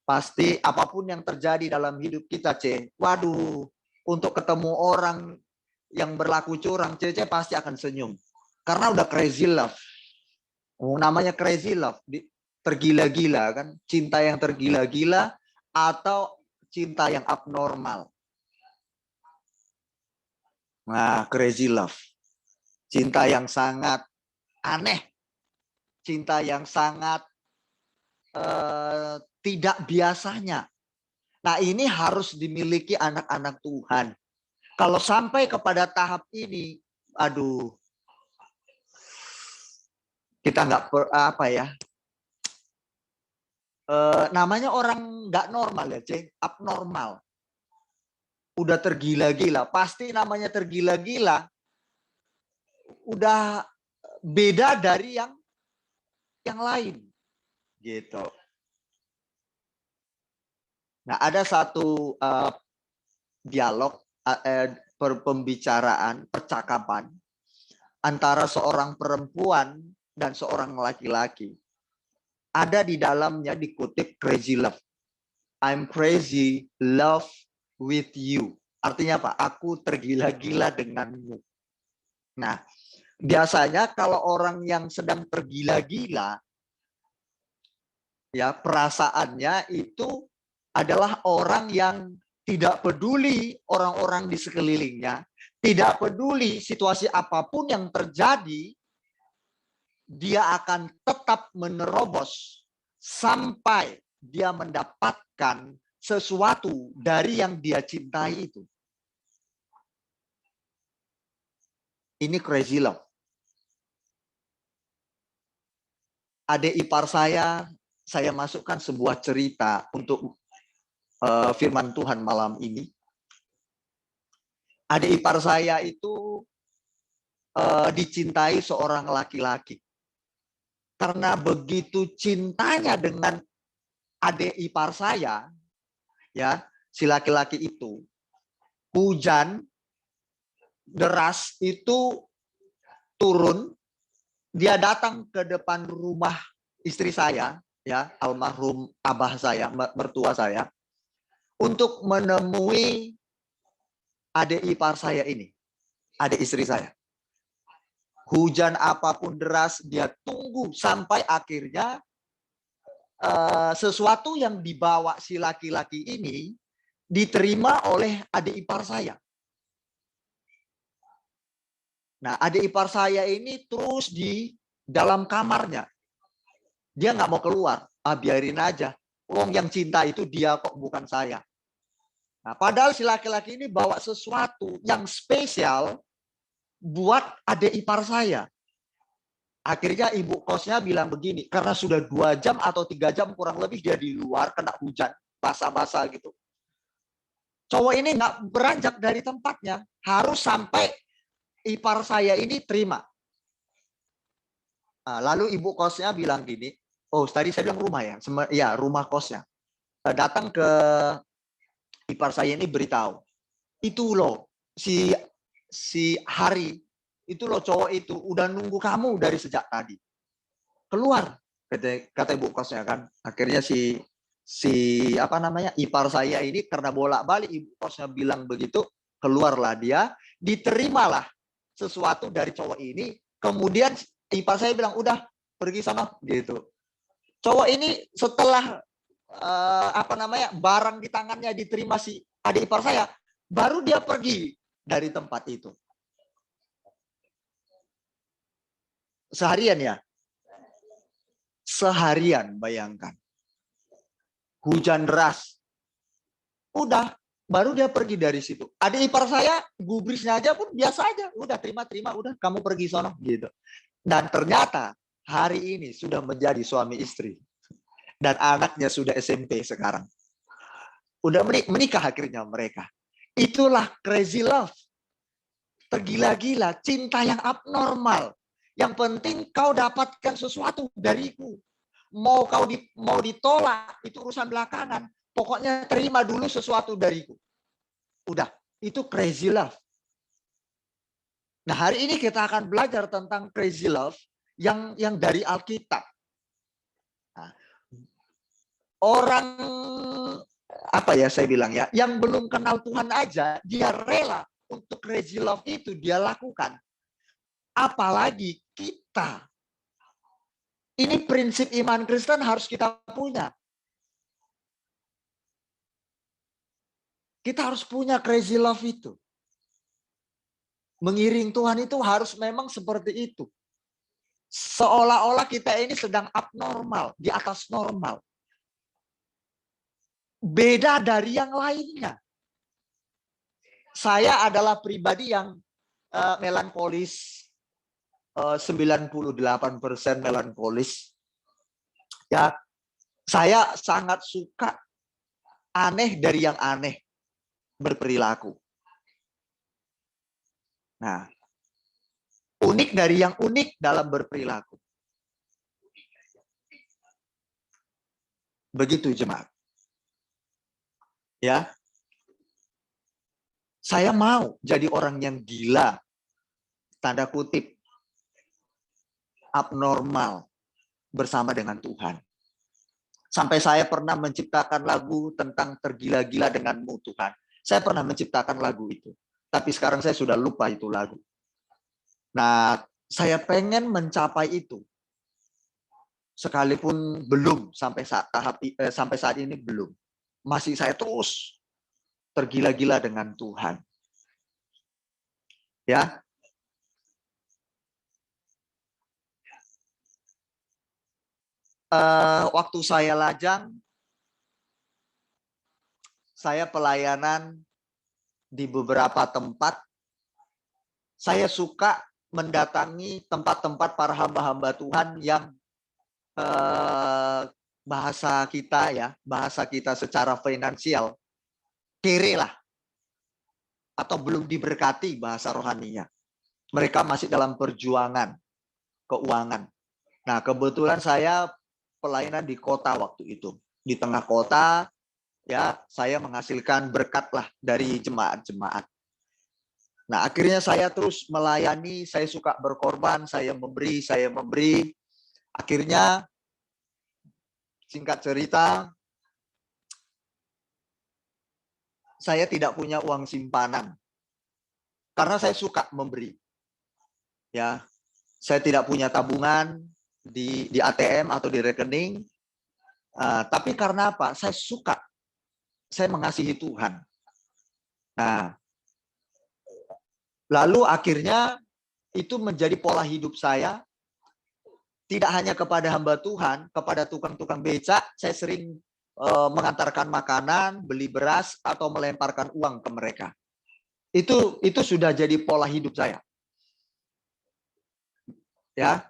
pasti apapun yang terjadi dalam hidup kita, waduh, untuk ketemu orang yang berlaku curang, Cece pasti akan senyum. Karena udah crazy love. Oh, namanya crazy love, tergila-gila kan, cinta yang tergila-gila atau cinta yang abnormal. Nah, crazy love. Cinta yang sangat aneh. Cinta yang sangat tidak biasanya. Nah, ini harus dimiliki anak-anak Tuhan. Kalau sampai kepada tahap ini, aduh, kita nggak apa ya? Namanya orang nggak normal ya, Ceng, abnormal. Udah tergila-gila, pasti namanya tergila-gila. Udah beda dari yang lain, gitu. Nah, ada satu dialog, pembicaraan, percakapan antara seorang perempuan dan seorang laki-laki. Ada di dalamnya dikutip crazy love. I'm crazy love with you. Artinya apa? Aku tergila-gila denganmu. Nah, biasanya kalau orang yang sedang tergila-gila, ya perasaannya itu adalah orang yang tidak peduli orang-orang di sekelilingnya, tidak peduli situasi apapun yang terjadi, dia akan tetap menerobos sampai dia mendapatkan sesuatu dari yang dia cintai itu. Ini crazy love. Adik ipar saya masukkan sebuah cerita untuk firman Tuhan malam ini. Adik ipar saya itu dicintai seorang laki-laki. Karena begitu cintanya dengan adik ipar saya, ya, si laki-laki itu, hujan deras itu turun, dia datang ke depan rumah istri saya, ya, almarhum abah saya, mertua saya, untuk menemui adik ipar saya ini, adik istri saya. Hujan apapun deras, dia tunggu sampai akhirnya sesuatu yang dibawa si laki-laki ini diterima oleh adik ipar saya. Nah, adik ipar saya ini terus di dalam kamarnya. Dia nggak mau keluar. Biarin aja. Wong yang cinta itu dia kok, bukan saya. Nah, padahal si laki-laki ini bawa sesuatu yang spesial buat adik ipar saya. Akhirnya ibu kosnya bilang begini, karena sudah 2 jam atau 3 jam kurang lebih dia di luar, kena hujan, basah-basah gitu. Cowok ini nggak beranjak dari tempatnya. Harus sampai ipar saya ini terima. Nah, lalu ibu kosnya bilang gini, oh tadi saya bilang rumah ya, ya rumah kosnya. Datang ke ipar saya ini beritahu, itu loh si Hari, itu loh cowok itu udah nunggu kamu dari sejak tadi. Keluar, kata ibu kosnya kan. Akhirnya si apa namanya ipar saya ini karena bolak-balik ibu kosnya bilang begitu, keluarlah dia, diterimalah sesuatu dari cowok ini. Kemudian ipar saya bilang udah pergi sana gitu. Cowok ini setelah apa namanya barang di tangannya diterima si adik ipar saya, baru dia pergi dari tempat itu. Seharian ya. Seharian, bayangkan. Hujan deras. Udah, baru dia pergi dari situ. Adik ipar saya, gubrisnya aja pun biasa aja. Udah terima, udah kamu pergi sono gitu. Dan ternyata hari ini sudah menjadi suami istri. Dan anaknya sudah SMP sekarang. Udah menikah akhirnya mereka. Itulah crazy love. Tergila-gila, cinta yang abnormal. Yang penting kau dapatkan sesuatu dariku. Mau ditolak, itu urusan belakangan. Pokoknya terima dulu sesuatu dariku. Udah, itu crazy love. Nah, hari ini kita akan belajar tentang crazy love yang dari Alkitab. Nah, orang apa ya saya bilang ya, yang belum kenal Tuhan aja, dia rela untuk crazy love itu dia lakukan. Apalagi kita. Ini prinsip iman Kristen harus kita punya. Kita harus punya crazy love itu. Mengiring Tuhan itu harus memang seperti itu. Seolah-olah kita ini sedang abnormal, di atas normal. Beda dari yang lainnya. Saya adalah pribadi yang melankolis, 98% melankolis. Ya, saya sangat suka aneh dari yang aneh berperilaku. Nah, unik dari yang unik dalam berperilaku. Begitu jemaat. Ya. Saya mau jadi orang yang gila. Tanda kutip. Abnormal bersama dengan Tuhan. Sampai saya pernah menciptakan lagu tentang tergila-gila denganmu Tuhan. Saya pernah menciptakan lagu itu. Tapi sekarang saya sudah lupa itu lagu. Nah, saya pengen mencapai itu. Sekalipun belum sampai saat ini belum. Masih saya terus tergila-gila dengan Tuhan. Ya. Waktu saya lajang, saya pelayanan di beberapa tempat. Saya suka mendatangi tempat-tempat para hamba-hamba Tuhan yang bahasa kita secara finansial kere lah, atau belum diberkati bahasa rohaninya. Mereka masih dalam perjuangan keuangan. Nah, kebetulan saya pelayanan di kota waktu itu. Di tengah kota, ya, saya menghasilkan berkat lah dari jemaat-jemaat. Nah, akhirnya saya terus melayani, saya suka berkorban, saya memberi. Akhirnya, singkat cerita, saya tidak punya uang simpanan. Karena saya suka memberi. Ya, saya tidak punya tabungan di ATM atau di rekening. Tapi karena apa? Saya suka. Saya mengasihi Tuhan. Nah, lalu akhirnya itu menjadi pola hidup saya. Tidak hanya kepada hamba Tuhan, kepada tukang-tukang becak, saya sering mengantarkan makanan, beli beras, atau melemparkan uang ke mereka. Itu sudah jadi pola hidup saya. Ya,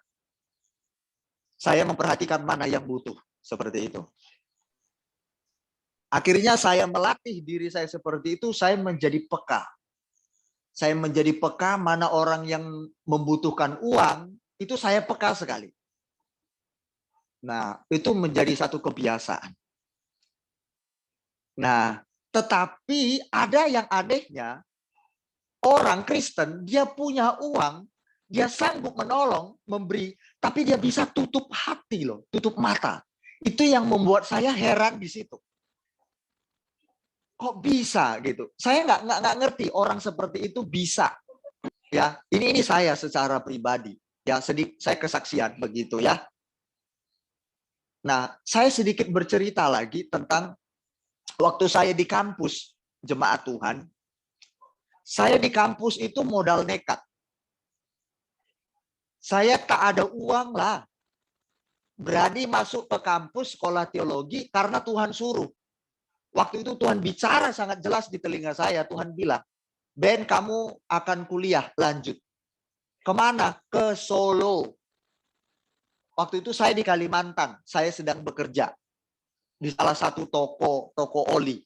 saya memperhatikan mana yang butuh, seperti itu. Akhirnya saya melatih diri saya seperti itu, saya menjadi peka. Saya menjadi peka mana orang yang membutuhkan uang, itu saya peka sekali. Nah, itu menjadi satu kebiasaan. Nah, tetapi ada yang anehnya, orang Kristen, dia punya uang, dia sanggup menolong, memberi, tapi dia bisa tutup hati loh, tutup mata. Itu yang membuat saya heran di situ. Kok bisa gitu? Saya nggak ngerti orang seperti itu bisa. Ya, ini saya secara pribadi. Ya, saya kesaksian begitu ya. Nah, saya sedikit bercerita lagi tentang waktu saya di kampus jemaat Tuhan. Saya di kampus itu modal nekat. Saya tak ada uang lah. Berani masuk ke kampus sekolah teologi karena Tuhan suruh. Waktu itu Tuhan bicara sangat jelas di telinga saya. Tuhan bilang, Ben, kamu akan kuliah lanjut. Kemana? Ke Solo. Waktu itu saya di Kalimantan. Saya sedang bekerja di salah satu toko oli.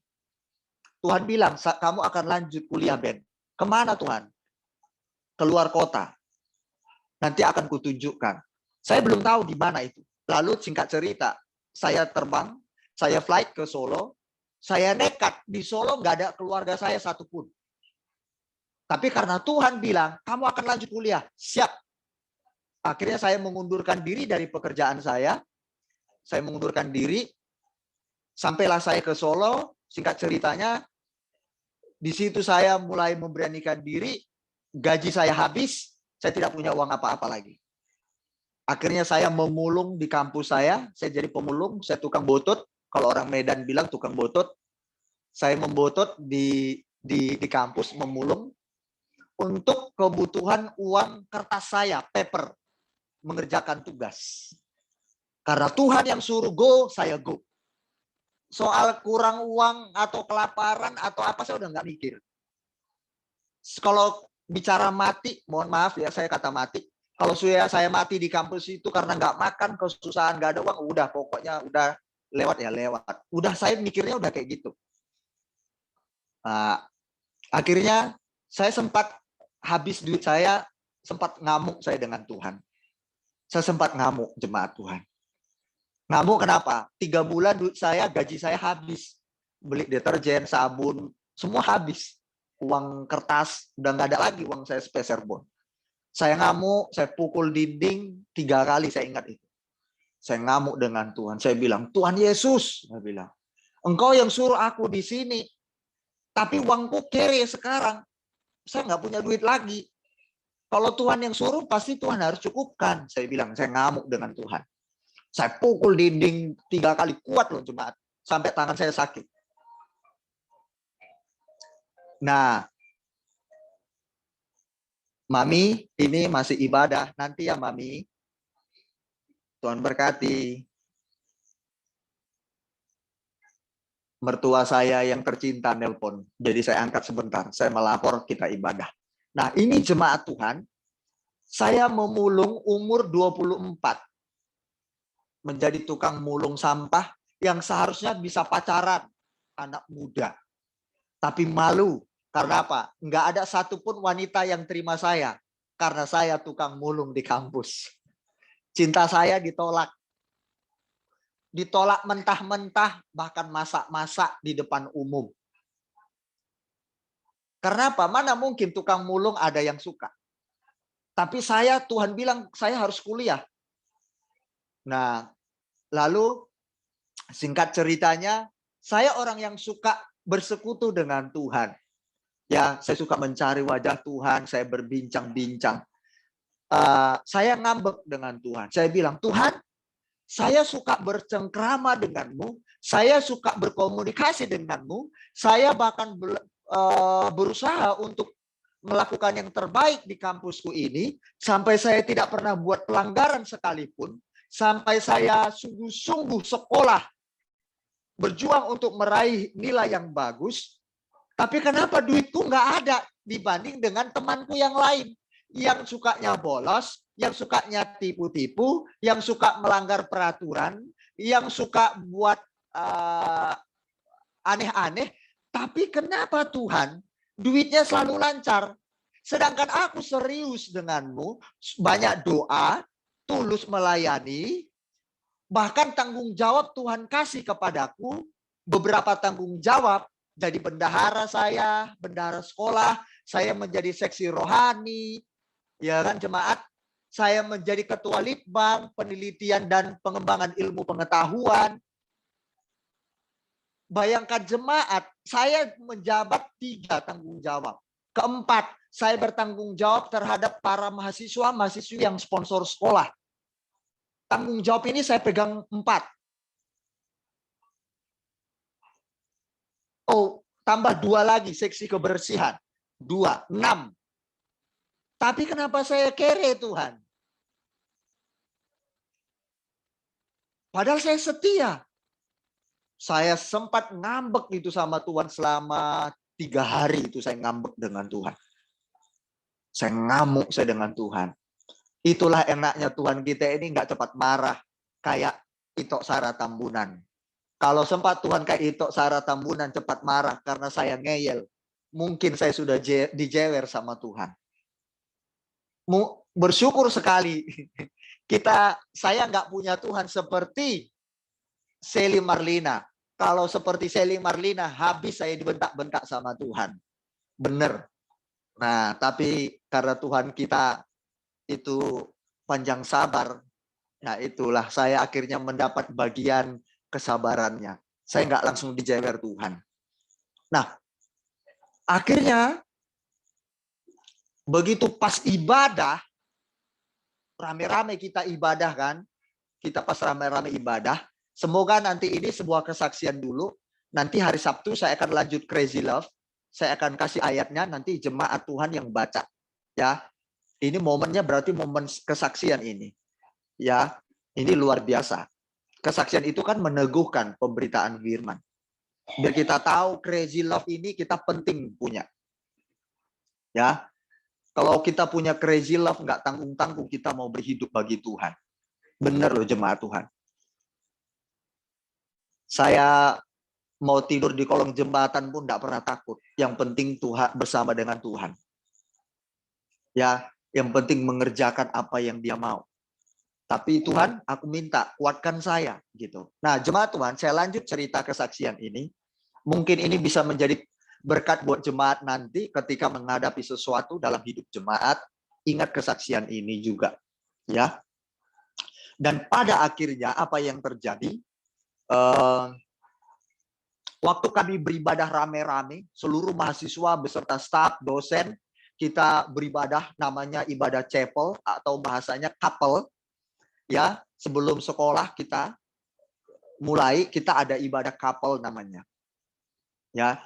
Tuhan bilang, kamu akan lanjut kuliah, Ben. Kemana Tuhan? Keluar kota. Nanti akan kutunjukkan. Saya belum tahu di mana itu. Lalu singkat cerita, saya terbang, saya flight ke Solo. Saya nekat di Solo, nggak ada keluarga saya satupun. Tapi karena Tuhan bilang, kamu akan lanjut kuliah. Siap. Akhirnya saya mengundurkan diri dari pekerjaan saya. Saya mengundurkan diri. Sampailah saya ke Solo. Singkat ceritanya, di situ saya mulai memberanikan diri. Gaji saya habis. Saya tidak punya uang apa-apa lagi. Akhirnya saya memulung di kampus saya. Saya jadi pemulung. Saya tukang botot. Kalau orang Medan bilang tukang botot. Saya membotot di kampus, memulung. Untuk kebutuhan uang kertas saya, paper. Mengerjakan tugas. Karena Tuhan yang suruh go, saya go. Soal kurang uang atau kelaparan atau apa, saya udah nggak mikir. Kalau bicara mati, mohon maaf ya, saya kata mati. Kalau saya mati di kampus itu karena nggak makan, kesusahan, nggak ada uang, udah pokoknya udah lewat ya lewat. Udah saya mikirnya udah kayak gitu. Nah, akhirnya saya sempat habis duit saya, sempat ngamuk saya dengan Tuhan. Saya sempat ngamuk jemaat Tuhan. Ngamuk kenapa? 3 bulan duit saya, gaji saya habis. Beli deterjen, sabun, semua habis. Uang kertas, udah nggak ada lagi uang saya sepeser pun. Saya ngamuk, saya pukul dinding 3 kali, saya ingat itu. Saya ngamuk dengan Tuhan. Saya bilang, Tuhan Yesus, saya bilang, Engkau yang suruh aku di sini. Tapi uangku kere sekarang. Saya nggak punya duit lagi. Kalau Tuhan yang suruh, pasti Tuhan harus cukupkan. Saya bilang, saya ngamuk dengan Tuhan. Saya pukul dinding 3 kali, kuat loh jemaat. Sampai tangan saya sakit. Nah, Mami, ini masih ibadah. Nanti ya Mami. Tuhan berkati. Mertua saya yang tercinta nelpon. Jadi saya angkat sebentar. Saya melapor, kita ibadah. Nah, ini jemaat Tuhan. Saya memulung umur 24. Menjadi tukang mulung sampah yang seharusnya bisa pacaran. Anak muda. Tapi malu. Karena apa? Nggak ada satupun wanita yang terima saya. Karena saya tukang mulung di kampus. Cinta saya ditolak. Ditolak mentah-mentah, bahkan masak-masak di depan umum. Karena apa? Mana mungkin tukang mulung ada yang suka. Tapi saya, Tuhan bilang, saya harus kuliah. Nah, lalu singkat ceritanya, saya orang yang suka bersekutu dengan Tuhan. Ya, saya suka mencari wajah Tuhan, saya berbincang-bincang. Saya ngambek dengan Tuhan. Saya bilang, Tuhan, saya suka bercengkrama denganmu, saya suka berkomunikasi denganmu, saya bahkan berusaha untuk melakukan yang terbaik di kampusku ini, sampai saya tidak pernah buat pelanggaran sekalipun, sampai saya sungguh-sungguh sekolah, berjuang untuk meraih nilai yang bagus, tapi kenapa duitku nggak ada dibanding dengan temanku yang lain, yang sukanya bolos, yang sukanya tipu-tipu, yang suka melanggar peraturan, yang suka buat aneh-aneh. Tapi kenapa Tuhan duitnya selalu lancar? Sedangkan aku serius denganmu, banyak doa, tulus melayani, bahkan tanggung jawab Tuhan kasih kepadaku, beberapa tanggung jawab, jadi bendahara saya, bendahara sekolah, saya menjadi seksi rohani, ya kan jemaat, saya menjadi ketua litbang, penelitian dan pengembangan ilmu pengetahuan. Bayangkan jemaat, saya menjabat 3 tanggung jawab. Keempat, saya bertanggung jawab terhadap para mahasiswa-mahasiswi yang sponsor sekolah. Tanggung jawab ini saya pegang 4. Oh, tambah 2 lagi, seksi kebersihan. 2, 6. Tapi kenapa saya kere Tuhan? Padahal saya setia. Saya sempat ngambek itu sama Tuhan selama 3 hari itu saya ngambek dengan Tuhan. Saya ngamuk saya dengan Tuhan. Itulah enaknya Tuhan kita ini nggak cepat marah. Kayak Itok Sara Tambunan. Kalau sempat Tuhan kayak Itok Sara Tambunan cepat marah karena saya ngeyel. Mungkin saya sudah dijewer sama Tuhan. Bersyukur sekali. Saya nggak punya Tuhan seperti Sally Marlina. Kalau seperti Sally Marlina, habis saya dibentak-bentak sama Tuhan. Bener. Nah, tapi karena Tuhan kita itu panjang sabar, nah itulah saya akhirnya mendapat bagian kesabarannya. Saya nggak langsung dijewer Tuhan. Nah, akhirnya begitu pas ibadah, rame-rame kita ibadah kan, kita pas rame-rame ibadah, semoga nanti ini sebuah kesaksian dulu, nanti hari Sabtu saya akan lanjut Crazy Love, saya akan kasih ayatnya, nanti jemaat Tuhan yang baca. Ya, ini momennya berarti momen kesaksian ini. Ya, ini luar biasa. Kesaksian itu kan meneguhkan pemberitaan firman. Biar kita tahu Crazy Love ini kita penting punya. Ya, kalau kita punya Crazy Love nggak tanggung-tanggung kita mau berhidup bagi Tuhan. Bener loh jemaat Tuhan. Saya mau tidur di kolong jembatan pun nggak pernah takut. Yang penting Tuhan bersama dengan Tuhan. Ya, yang penting mengerjakan apa yang Dia mau. Tapi Tuhan, aku minta kuatkan saya gitu. Nah, jemaat Tuhan, saya lanjut cerita kesaksian ini. Mungkin ini bisa menjadi berkat buat jemaat nanti ketika menghadapi sesuatu dalam hidup jemaat. Ingat kesaksian ini juga, ya. Dan pada akhirnya apa yang terjadi? Waktu kami beribadah rame-rame, seluruh mahasiswa beserta staf, dosen, kita beribadah namanya ibadah chapel atau bahasanya couple. Ya, sebelum sekolah kita mulai, kita ada ibadah couple namanya. Ya,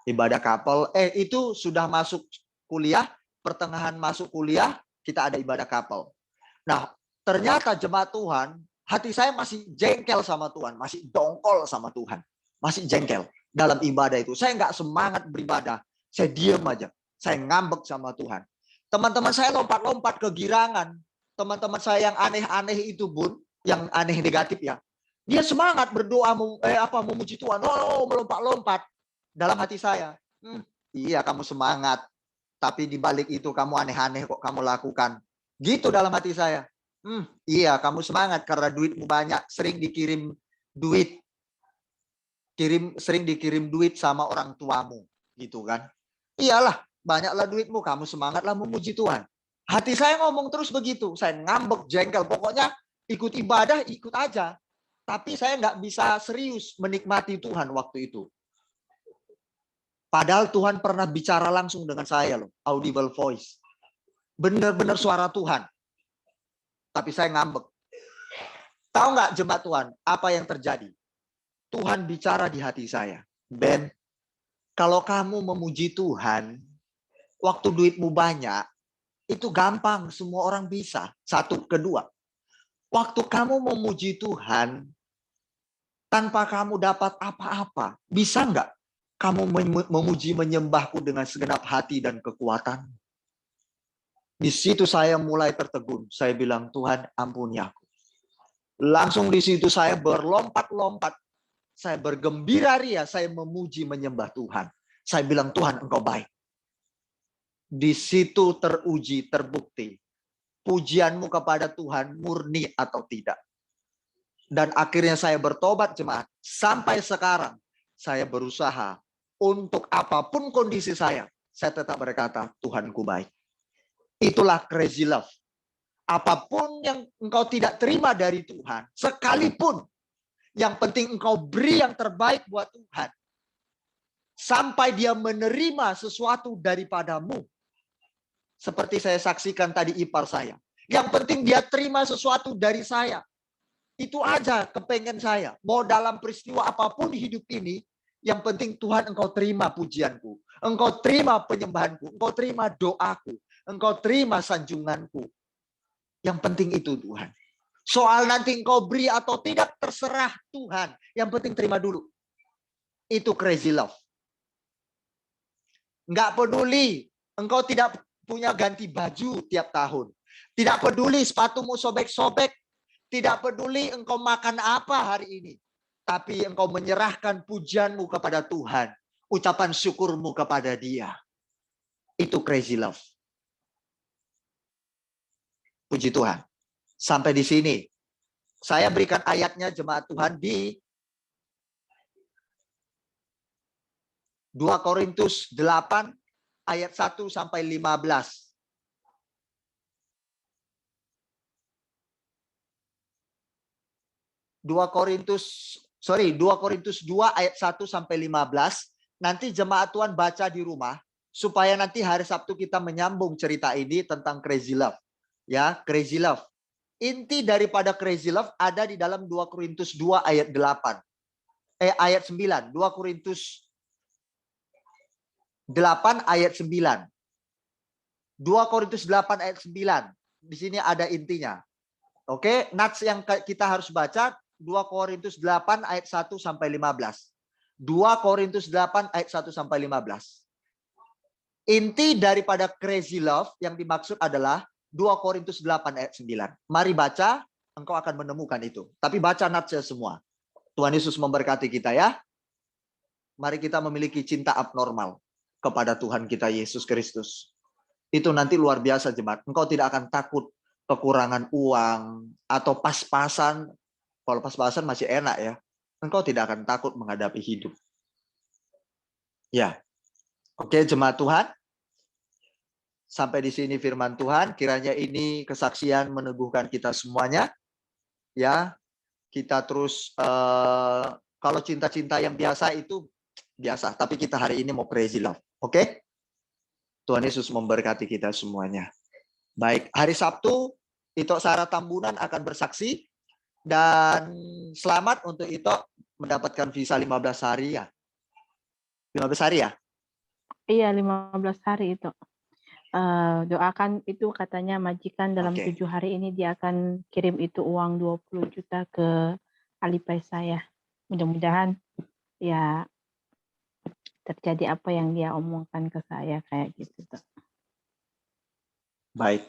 ibadah couple. Itu sudah masuk kuliah, pertengahan masuk kuliah, kita ada ibadah couple. Nah, ternyata jemaat Tuhan, hati saya masih jengkel sama Tuhan, masih dongkol sama Tuhan, masih jengkel dalam ibadah itu. Saya nggak semangat beribadah, saya diem aja, saya ngambek sama Tuhan. Teman-teman saya lompat-lompat kegirangan, teman-teman saya yang aneh-aneh itu Bun, yang aneh negatif ya, dia semangat berdoa, memuji Tuhan, melompat-lompat dalam hati saya. Iya kamu semangat, tapi di balik itu kamu aneh-aneh kok kamu lakukan. Gitu dalam hati saya. Iya, kamu semangat karena duitmu banyak, sering dikirim duit. Sering dikirim duit sama orang tuamu, gitu kan. Iyalah, banyaklah duitmu, kamu semangatlah memuji Tuhan. Hati saya ngomong terus begitu, saya ngambek, jengkel, pokoknya ikut ibadah, ikut aja. Tapi saya nggak bisa serius menikmati Tuhan waktu itu. Padahal Tuhan pernah bicara langsung dengan saya loh, audible voice. Benar-benar suara Tuhan. Tapi saya ngambek. Tahu nggak jemaat Tuhan, apa yang terjadi? Tuhan bicara di hati saya. Ben, kalau kamu memuji Tuhan, waktu duitmu banyak, itu gampang, semua orang bisa. Satu, kedua. Waktu kamu memuji Tuhan, tanpa kamu dapat apa-apa, bisa nggak kamu memuji menyembahku dengan segenap hati dan kekuatan? Di situ saya mulai tertegun. Saya bilang, Tuhan ampuni aku. Langsung di situ saya berlompat-lompat. Saya bergembira ria. Saya memuji menyembah Tuhan. Saya bilang, Tuhan engkau baik. Di situ teruji, terbukti. Pujianmu kepada Tuhan murni atau tidak. Dan akhirnya saya bertobat jemaat. Sampai sekarang saya berusaha untuk apapun kondisi saya tetap berkata, Tuhanku baik. Itulah crazy love. Apapun yang engkau tidak terima dari Tuhan, sekalipun, yang penting engkau beri yang terbaik buat Tuhan. Sampai dia menerima sesuatu daripadamu. Seperti saya saksikan tadi ipar saya. Yang penting dia terima sesuatu dari saya. Itu aja kepengen saya. Mau dalam peristiwa apapun hidup ini, yang penting Tuhan engkau terima pujianku. Engkau terima penyembahanku. Engkau terima doaku. Engkau terima sanjunganku. Yang penting itu Tuhan. Soal nanti engkau beri atau tidak terserah Tuhan. Yang penting terima dulu. Itu crazy love. Nggak peduli engkau tidak punya ganti baju tiap tahun. Tidak peduli sepatumu sobek-sobek. Tidak peduli engkau makan apa hari ini. Tapi engkau menyerahkan pujianmu kepada Tuhan. Ucapan syukurmu kepada Dia. Itu crazy love. Puji Tuhan. Sampai di sini. Saya berikan ayatnya jemaat Tuhan di 2 Korintus 8 ayat 1 sampai 15. 2 Korintus 2 ayat 1 sampai 15. Nanti jemaat Tuhan baca di rumah supaya nanti hari Sabtu kita menyambung cerita ini tentang crazy love. Ya, crazy love. Inti daripada crazy love ada di dalam 2 Korintus 2 ayat 8. Ayat 9. 2 Korintus 8 ayat 9. 2 Korintus 8 ayat 9. Di sini ada intinya. Oke, nats yang kita harus baca 2 Korintus 8 ayat 1 sampai 15. 2 Korintus 8 ayat 1 sampai 15. Inti daripada crazy love yang dimaksud adalah 2 Korintus 8 ayat 9. Mari baca, engkau akan menemukan itu. Tapi baca natsnya semua. Tuhan Yesus memberkati kita ya. Mari kita memiliki cinta abnormal kepada Tuhan kita Yesus Kristus. Itu nanti luar biasa jemaat. Engkau tidak akan takut kekurangan uang atau pas-pasan. Kalau pas-pasan masih enak ya. Engkau tidak akan takut menghadapi hidup. Ya. Oke jemaat Tuhan. Sampai di sini firman Tuhan, kiranya ini kesaksian meneguhkan kita semuanya. Ya, kita terus kalau cinta-cinta yang biasa itu biasa, tapi kita hari ini mau crazy love. Oke? Tuhan Yesus memberkati kita semuanya. Baik, hari Sabtu Ito Sarah Tambunan akan bersaksi dan selamat untuk Ito mendapatkan visa 15 hari ya. 15 hari ya? Iya, 15 hari itu. Doakan itu katanya majikan dalam 7 hari ini dia akan kirim itu uang 20 juta ke Alipay saya. Mudah-mudahan ya terjadi apa yang dia omongkan ke saya kayak gitu. Baik,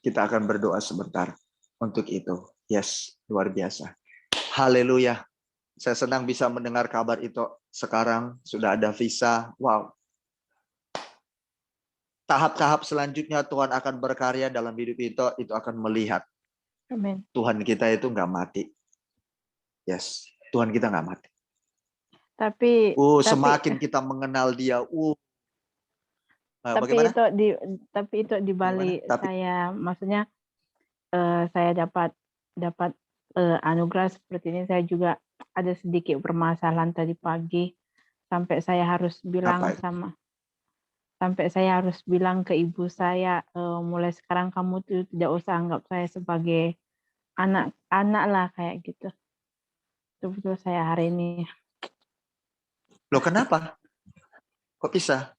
kita akan berdoa sebentar untuk itu. Yes, luar biasa. Haleluya. Saya senang bisa mendengar kabar itu. Sekarang sudah ada visa. Wow. Tahap-tahap selanjutnya Tuhan akan berkarya dalam hidup itu akan melihat. Amin. Tuhan kita itu nggak mati. Yes, Tuhan kita nggak mati. Tapi semakin kita mengenal Dia. Tapi bagaimana? itu di balik saya, maksudnya saya dapat anugerah seperti ini, saya juga ada sedikit permasalahan tadi pagi sampai saya harus bilang ke ibu saya, mulai sekarang kamu tuh tidak usah anggap saya sebagai anak lah kayak gitu. Betul saya hari ini. Loh kenapa? Kok bisa?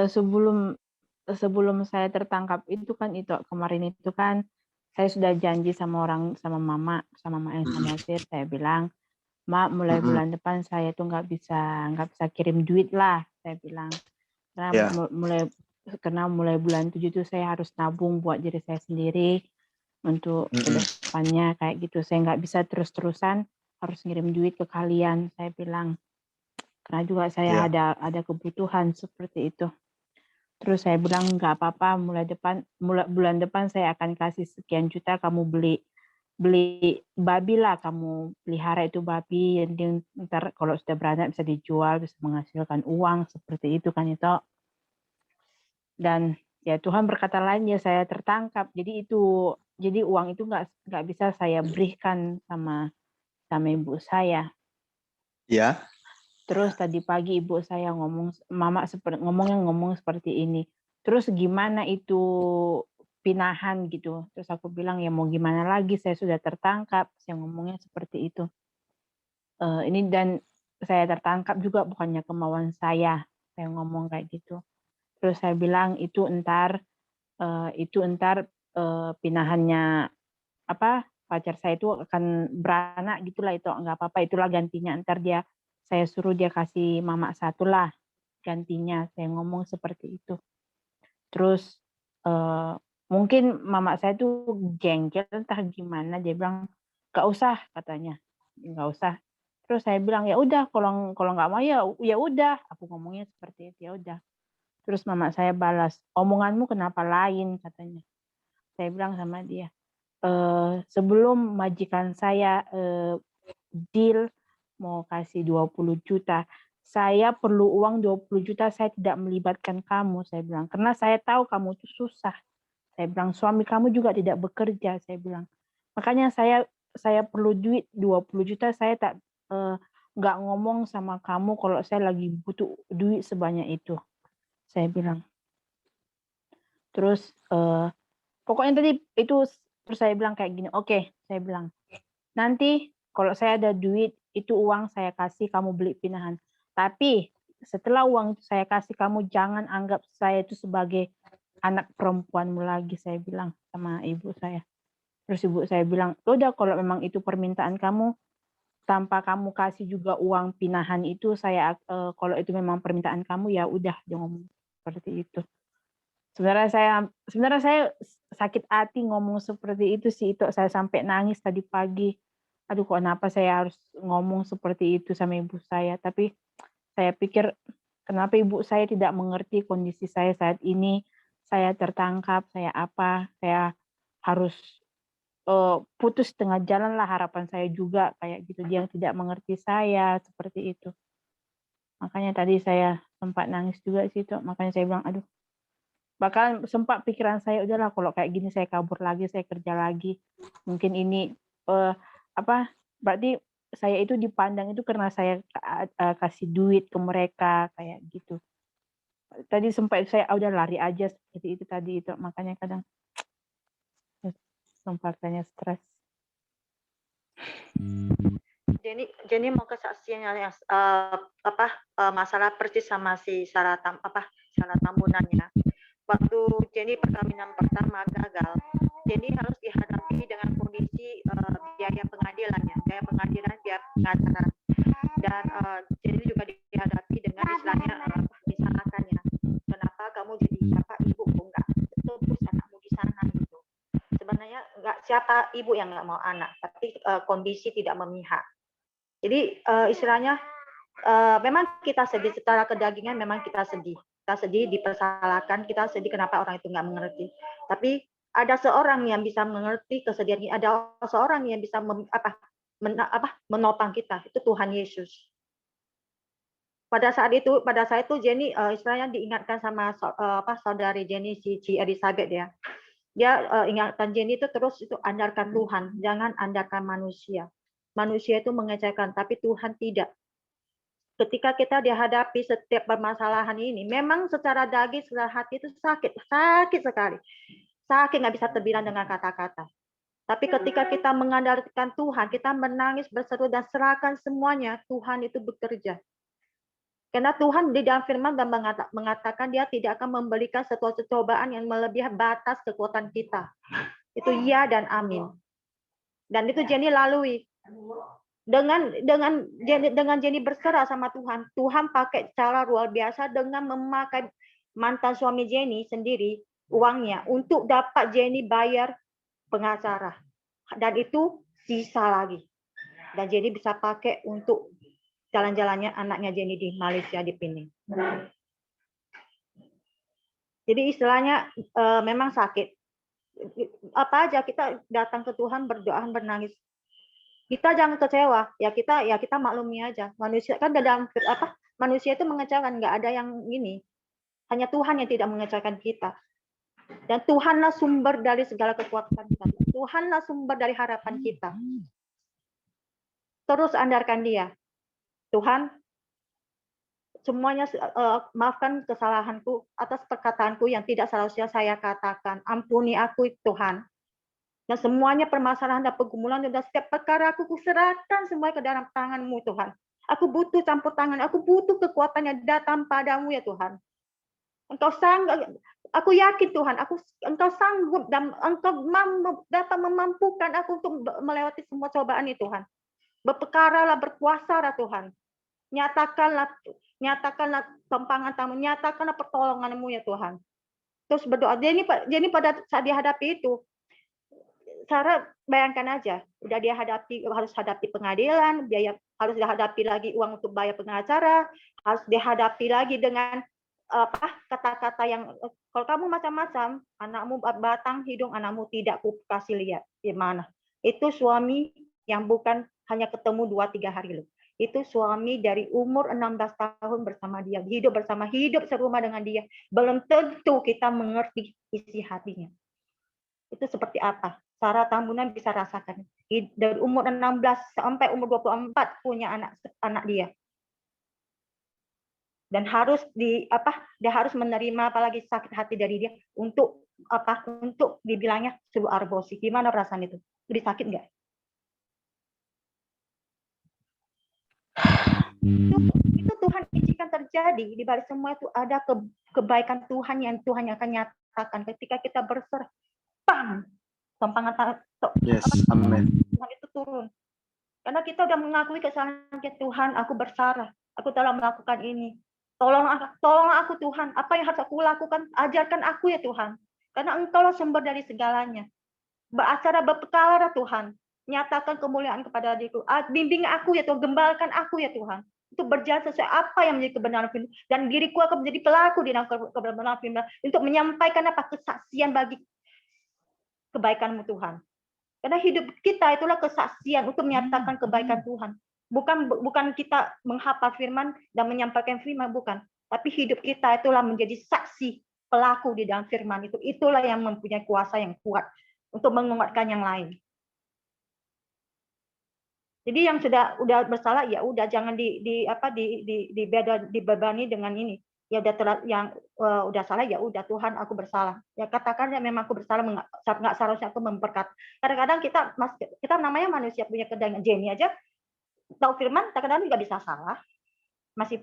Sebelum saya tertangkap itu kan kemarin itu kan saya sudah janji sama mama yang sama Sir, saya bilang, "Ma, mulai bulan depan saya tuh nggak bisa kirim duit lah," saya bilang. Karena mulai bulan 7 itu saya harus nabung buat diri saya sendiri untuk kedepannya kayak gitu. Saya nggak bisa terus-terusan harus ngirim duit ke kalian, saya bilang. Karena juga saya ada kebutuhan seperti itu. Terus saya bilang nggak apa-apa, bulan depan saya akan kasih sekian juta, kamu beli babi lah, kamu pelihara itu babi, jadi ntar kalau sudah beranak bisa dijual, bisa menghasilkan uang seperti itu kan itu. Dan ya Tuhan berkata lain, ya saya tertangkap. Jadi uang itu nggak bisa saya berikan sama ibu saya. Ya. Terus tadi pagi ibu saya ngomong seperti ini. Terus gimana itu pinahan gitu. Terus aku bilang ya mau gimana lagi, saya sudah tertangkap. Saya ngomongnya seperti itu. Ini dan saya tertangkap juga bukannya kemauan saya ngomong kayak gitu. Terus saya bilang itu ntar itu entar pinahannya pacar saya itu akan beranak gitulah, itu nggak apa-apa, itulah gantinya, entar saya suruh dia kasih mama satu lah gantinya, saya ngomong seperti itu. Terus mungkin mama saya tuh jengkel entah gimana, dia bilang nggak usah katanya, nggak usah. Terus saya bilang ya udah, kalau nggak mau ya udah, aku ngomongnya seperti itu, ya udah. Terus mama saya balas, omonganmu kenapa lain katanya. Saya bilang sama dia, sebelum majikan saya deal mau kasih 20 juta, saya perlu uang 20 juta, saya tidak melibatkan kamu, saya bilang. Karena saya tahu kamu itu susah. Saya bilang, suami kamu juga tidak bekerja, saya bilang. Makanya saya perlu duit 20 juta, saya nggak ngomong sama kamu kalau saya lagi butuh duit sebanyak itu, saya bilang. Terus pokoknya tadi itu, terus saya bilang kayak gini, oke, saya bilang, nanti kalau saya ada duit, itu uang saya kasih kamu beli pinahan. Tapi setelah uang itu saya kasih, kamu jangan anggap saya itu sebagai anak perempuanmu lagi, saya bilang sama ibu saya. Terus ibu saya bilang, udah kalau memang itu permintaan kamu, tanpa kamu kasih juga uang pinahan itu, saya kalau itu memang permintaan kamu, ya udah, dia ngomong seperti itu. Sebenarnya saya sakit hati ngomong seperti itu sih, itu saya sampai nangis tadi pagi. Aduh, kok kenapa saya harus ngomong seperti itu sama ibu saya. Tapi saya pikir kenapa ibu saya tidak mengerti kondisi saya saat ini. Saya tertangkap, saya harus putus tengah jalan lah, harapan saya juga kayak gitu. Dia tidak mengerti saya seperti itu. Makanya tadi saya sempat nangis juga sih, Tok. Makanya saya bilang, aduh, bakal sempat pikiran saya, udahlah kalau kayak gini saya kabur lagi, saya kerja lagi. Mungkin ini berarti saya itu dipandang itu karena saya kasih duit ke mereka kayak gitu. Tadi sempat saya udah lari aja seperti itu tadi itu, makanya kadang sempat tanya stres. Jenny mau kesaksiannya yang masalah persis sama si syarat tambunannya. Waktu Jenny perkawinan pertama gagal, Jenny harus dihadapi dengan kondisi biaya pengadilan, biaya pengacara, dan Jenny juga dihadapi dengan istilahnya disanakannya. Kenapa kamu jadi ibu enggak tebus anakmu di sana gitu. Sebenarnya enggak, siapa ibu yang enggak mau anak, tapi kondisi tidak memihak. Jadi istilahnya memang kita sedih secara kedagingan, memang kita sedih dipersalahkan, kita sedih kenapa orang itu nggak mengerti. Tapi ada seorang yang bisa mengerti kesedihan ini, ada seorang yang bisa menopang kita, itu Tuhan Yesus. Pada saat itu Jenny istilahnya diingatkan sama saudari Jenny, si Elizabeth ya. Dia ingatkan Jenny itu terus itu andalkan Tuhan, jangan andalkan manusia. Manusia itu mengecewakan, tapi Tuhan tidak. Ketika kita dihadapi setiap permasalahan ini, memang secara daging, secara hati itu sakit sekali. Sakit nggak bisa terbilang dengan kata-kata. Tapi ketika kita mengandalkan Tuhan, kita menangis, berseru dan serahkan semuanya, Tuhan itu bekerja. Karena Tuhan di dalam firman dan mengatakan dia tidak akan memberikan suatu cobaan yang melebihi batas kekuatan kita. Itu ya dan amin. Dan itu Jenny lalui. Dengan Jenny berserah sama Tuhan, Tuhan pakai cara luar biasa dengan memakai mantan suami Jenny sendiri uangnya untuk dapat Jenny bayar pengacara, dan itu sisa lagi, dan Jenny bisa pakai untuk jalan-jalannya anaknya Jenny di Malaysia, di Penang. Jadi istilahnya memang sakit. Apa aja kita datang ke Tuhan, berdoa, bernangis. Kita jangan kecewa, ya kita maklumi aja. Manusia kan dalam manusia itu mengecewakan, nggak ada yang ini. Hanya Tuhan yang tidak mengecewakan kita. Dan Tuhanlah sumber dari segala kekuatan kita. Tuhanlah sumber dari harapan kita. Terus andalkan Dia. Tuhan, semuanya maafkan kesalahanku atas perkataanku yang tidak seharusnya saya katakan. Ampuni aku Tuhan. Dan semuanya permasalahan dan pergumulan dan setiap perkara aku serahkan semua ke dalam tangan-Mu Tuhan. Aku butuh campur tangan, aku butuh kekuatan yang datang padamu ya Tuhan. Engkau sangat, Aku yakin Tuhan, Engkau sanggup dan Engkau dapat memampukan aku untuk melewati semua cobaan ini Tuhan. Berpekaralah, berkuasalah Tuhan. Nyatakanlah tumpangan tamu, nyatakanlah pertolongan-Mu ya Tuhan. Terus berdoa. Jadi pada saat dihadapi itu, Sarah bayangkan aja, udah dia harus hadapi pengadilan, biaya harus dihadapi lagi uang untuk bayar pengacara, harus dihadapi lagi dengan kata-kata yang kalau kamu macam-macam, anakmu batang hidung, anakmu tidak ku kasih lihat. Gimana? Itu suami yang bukan hanya ketemu 2-3 hari loh. Itu suami dari umur 16 tahun bersama dia, hidup serumah dengan dia. Belum tentu kita mengerti isi hatinya. Itu seperti apa? Sarah Tambunan bisa rasakan. Dari umur 16 sampai umur 24 punya anak dia. Dan harus dia harus menerima apalagi sakit hati dari dia untuk dibilangnya suruh aborsi. Gimana perasaan itu? Lebih sakit nggak? Itu Tuhan izinkan terjadi. Di balik semua itu ada kebaikan Tuhan yang Tuhan akan nyatakan ketika kita berserah. Pam! Yes, amin. Tuhan itu turun. Karena kita udah mengakui kesalahan kita, Tuhan, aku bersalah. Aku telah melakukan ini. Tolong aku Tuhan, apa yang harus aku lakukan? Ajarkan aku ya Tuhan. Karena Engkaulah sumber dari segalanya. Berpekalalah Tuhan. Nyatakan kemuliaan kepada diriku. Bimbing aku ya Tuhan, gembalkan aku ya Tuhan. Untuk berjalan sesuai apa yang menjadi kebenaran firman. Dan diriku akan menjadi pelaku di dalam kebenaran firman. Untuk menyampaikan kesaksian bagi kebaikan-Mu Tuhan. Karena hidup kita itulah kesaksian untuk menyatakan kebaikan Tuhan. Bukan kita menghafal firman dan menyampaikan firman, bukan. Tapi hidup kita itulah menjadi saksi pelaku di dalam firman itu. Itulah yang mempunyai kuasa yang kuat untuk menguatkan yang lain. Jadi yang sudah bersalah ya udah jangan dibebani dengan ini. Ya udah salah ya udah Tuhan aku bersalah. Ya katakan ya memang aku bersalah, nggak seharusnya aku memperkata. Kadang-kadang kita namanya manusia punya kedagingan. Jenny aja tahu firman, kadang-kadang nggak bisa salah, masih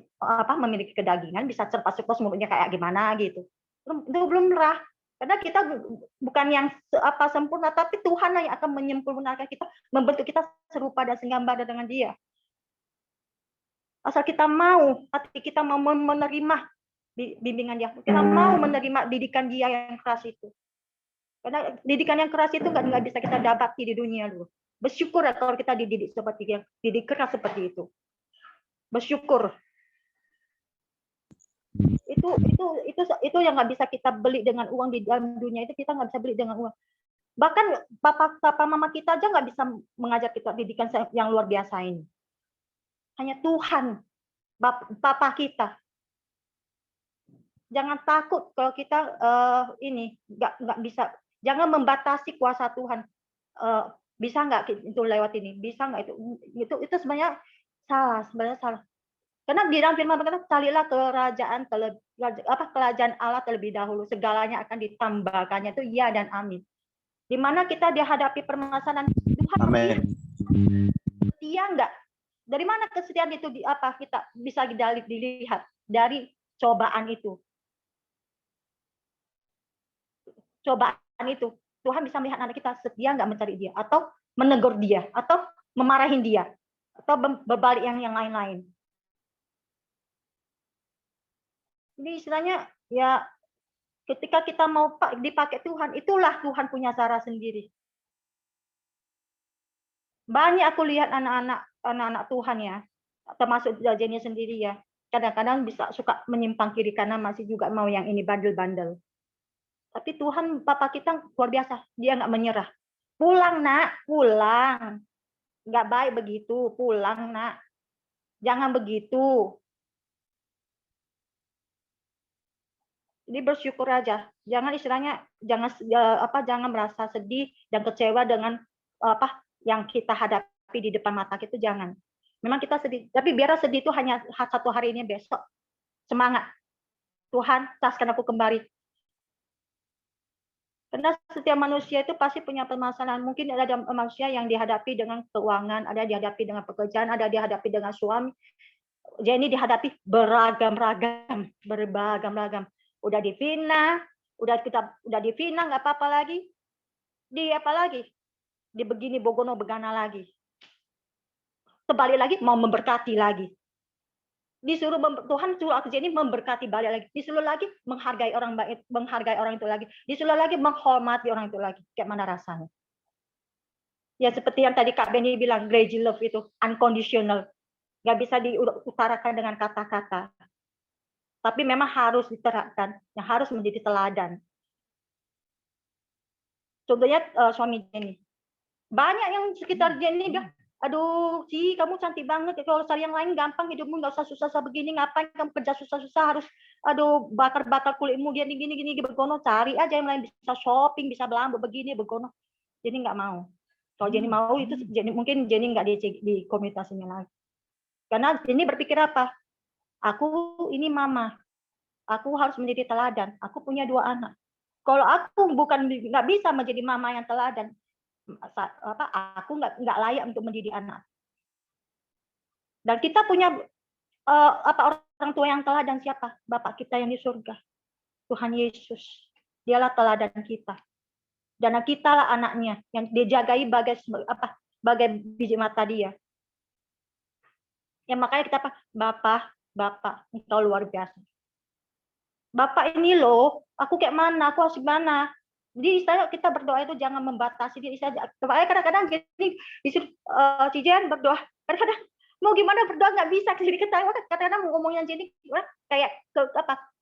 memiliki kedagingan, bisa serpas-serpas mulutnya kayak gimana gitu. Belum merah. Karena kita bukan yang sempurna, tapi Tuhan yang akan menyempurnakan kita, membentuk kita serupa dan segambar dengan Dia. Asal kita mau, hati kita mau menerima bimbingan Dia, kita mau menerima didikan Dia yang keras itu. Karena didikan yang keras itu nggak bisa kita dapati di dunia dulu. Bersyukur kalau kita dididik keras seperti itu. Bersyukur. Itu yang nggak bisa kita beli dengan uang di dalam dunia itu, kita nggak bisa beli dengan uang. Bahkan papa mama kita aja nggak bisa mengajar kita didikan yang luar biasa ini. Hanya Tuhan, Papa kita. Jangan takut kalau kita nggak bisa. Jangan membatasi kuasa Tuhan. Bisa nggak itu lewat ini? Bisa nggak itu sebenarnya salah. Karena di dalam firman berkata, carilah kerajaan Allah terlebih dahulu, segalanya akan ditambahkannya, itu ya dan amin. Di mana kita dihadapi permasalahan, Tuhan Amin. setia enggak? Dari mana kesetiaan itu kita bisa dilihat dari cobaan itu. Cobaan itu Tuhan bisa melihat anak kita setia enggak mencari Dia, atau menegur Dia, atau memarahin Dia, atau berbalik yang lain-lain. Jadi istilahnya ya ketika kita mau dipakai Tuhan, itulah Tuhan punya cara sendiri. Banyak aku lihat anak-anak Tuhan ya, termasuk Jenny sendiri ya, kadang-kadang suka menyimpang kiri kanan, masih juga mau yang ini bandel-bandel. Tapi Tuhan Papa kita luar biasa, Dia nggak menyerah. Pulang nak, pulang. Nggak baik begitu, pulang nak. Jangan begitu. Jadi bersyukur aja. Jangan istilahnya jangan merasa sedih dan kecewa dengan yang kita hadapi di depan mata kita, jangan. Memang kita sedih, tapi biar sedih itu hanya satu hari ini, besok semangat. Tuhan, taskan aku kembali. Karena setiap manusia itu pasti punya permasalahan. Mungkin ada manusia yang dihadapi dengan keuangan, ada dihadapi dengan pekerjaan, ada dihadapi dengan suami. Jadi dihadapi beragam-ragam. Udah difitnah, Udah di fina nggak apa-apa lagi. Di apa lagi? Di begini bogono begana lagi. Kembali lagi mau memberkati lagi. Disuruh Tuhan suruh aku Jenny memberkati balik lagi. Disuruh lagi menghargai orang itu lagi. Disuruh lagi menghormati orang itu lagi. Kayak mana rasanya? Ya seperti yang tadi Kak Benny bilang, grace love itu unconditional. Nggak bisa diutarakan dengan kata-kata. Tapi memang harus diterapkan, yang harus menjadi teladan. Contohnya suami Jenny. Banyak yang sekitar Jenny bilang, aduh, sih kamu cantik banget. Kalau cari yang lain gampang hidupmu, nggak usah susah-susah begini. Ngapain kamu kerja susah-susah harus, aduh, bakar-bakar kulitmu dia gini begono. Cari aja yang lain, bisa shopping, bisa belanja begini begono. Jenny nggak mau. Kalau Jenny mau itu mungkin Jenny nggak di komunitasnya lagi. Karena Jenny berpikir apa? Aku ini mama. Aku harus menjadi teladan. Aku punya 2 anak. Kalau aku nggak bisa menjadi mama yang teladan, aku nggak layak untuk mendidik anak. Dan kita punya orang tua yang teladan siapa? Bapak kita yang di surga, Tuhan Yesus. Dialah teladan kita. Dan kita lah anaknya yang dijagai bagai biji mata dia. Ya makanya kita Bapak, engkau luar biasa. Bapak ini loh, aku kayak mana, aku harus gimana. Jadi istilahnya kita berdoa itu jangan membatasi diri saja. Kadang-kadang jadi disuruh Cijen berdoa. Kadang-kadang mau gimana berdoa nggak bisa. Jadi ketawa kadang-kadang mau ngomongnya jadi kayak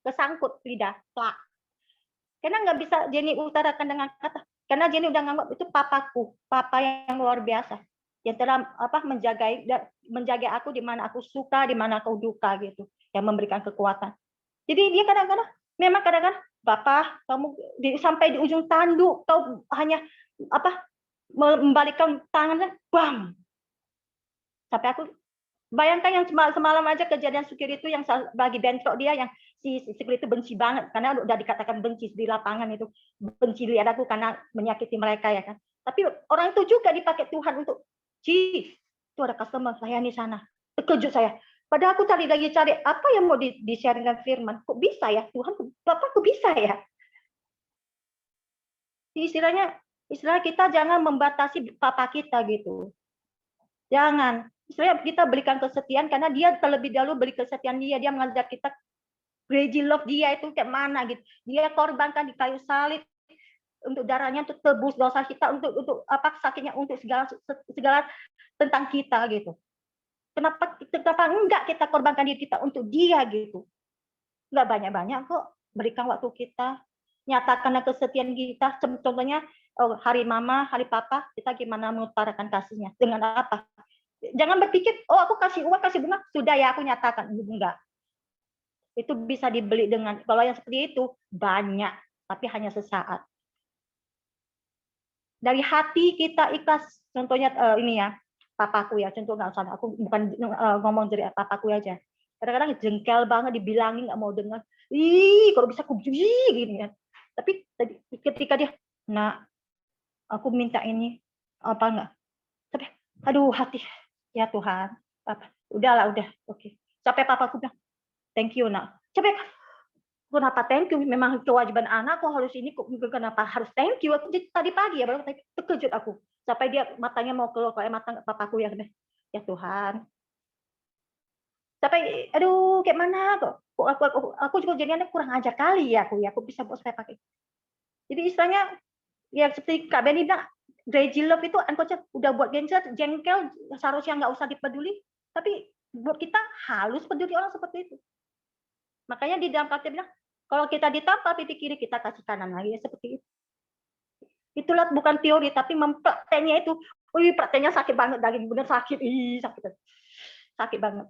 kesangkut lidah. Plak. Karena nggak bisa Jenny utarakan dengan kata. Karena Jenny udah nganggap itu papaku, papa yang luar biasa. Yang telah menjaga aku di mana aku suka, di mana aku duka gitu. Yang memberikan kekuatan. Jadi dia kadang-kadang Bapak, kamu sampai di ujung tanduk, kau hanya membalikkan tangannya, bam. Sampai aku bayangkan yang semalam aja kejadian Sukir itu yang bagi bentrok dia, yang si Sukir itu benci banget karena udah dikatakan benci di lapangan itu, benci lihat aku karena menyakiti mereka ya kan. Tapi orang itu juga dipakai Tuhan untuk, itu ada customer layani sana. Terkejut saya. Padahal aku cari apa yang mau di-sharingkan firman. Kok bisa ya? Tuhan, Bapak kok bisa ya? Istilah kita jangan membatasi papa kita gitu. Jangan. Istilahnya kita berikan kesetiaan karena dia terlebih dahulu beri kesetiaan dia. Dia mengajar kita grace love dia itu kayak mana gitu. Dia korbankan di kayu salib untuk darahnya untuk tebus dosa kita, untuk sakitnya, untuk segala tentang kita gitu. Kenapa enggak kita korbankan diri kita untuk dia gitu? Enggak banyak-banyak kok. Berikan waktu kita, nyatakan kesetiaan kita. Contohnya hari mama, hari papa, kita gimana mengutarakan kasihnya? Dengan apa? Jangan berpikir, oh aku kasih uang, kasih bunga, sudah ya aku nyatakan. Enggak. Itu bisa dibeli dengan, kalau yang seperti itu banyak, tapi hanya sesaat. Dari hati kita ikhlas. Contohnya ini ya. Papaku ya, contoh nggak usah, aku bukan ngomong dari papaku aja. Kadang-kadang jengkel banget dibilangin nggak mau dengar. Kalau bisa aku gini ya. Tapi ketika dia, nak, aku minta ini apa enggak? Tapi aduh hati, ya Tuhan, Papa, udahlah udah, oke. Sampai papaku bilang, thank you nak. Sampai kenapa thank you? Memang kewajiban anakku harus ini, kenapa harus thank you? Aku tadi pagi ya baru terkejut aku. Sampai dia matanya mau keluar kayak mata papaku ya Tuhan. Sampai aduh kayak mana kok aku juga jadinya kurang ajar kali ya aku bisa buat saya pakai. Jadi istilahnya ya seperti Kak Benny bilang, grace love itu udah buat jengkel seharusnya nggak usah dipeduli, tapi buat kita halus peduli orang seperti itu. Makanya di dalam kata bilang, kalau kita ditampar pipi kiri kita kasih kanan lagi ya seperti itu. Itulah bukan teori tapi memprakteknya itu. Prakteknya sakit banget, daging bener sakit, sakit banget.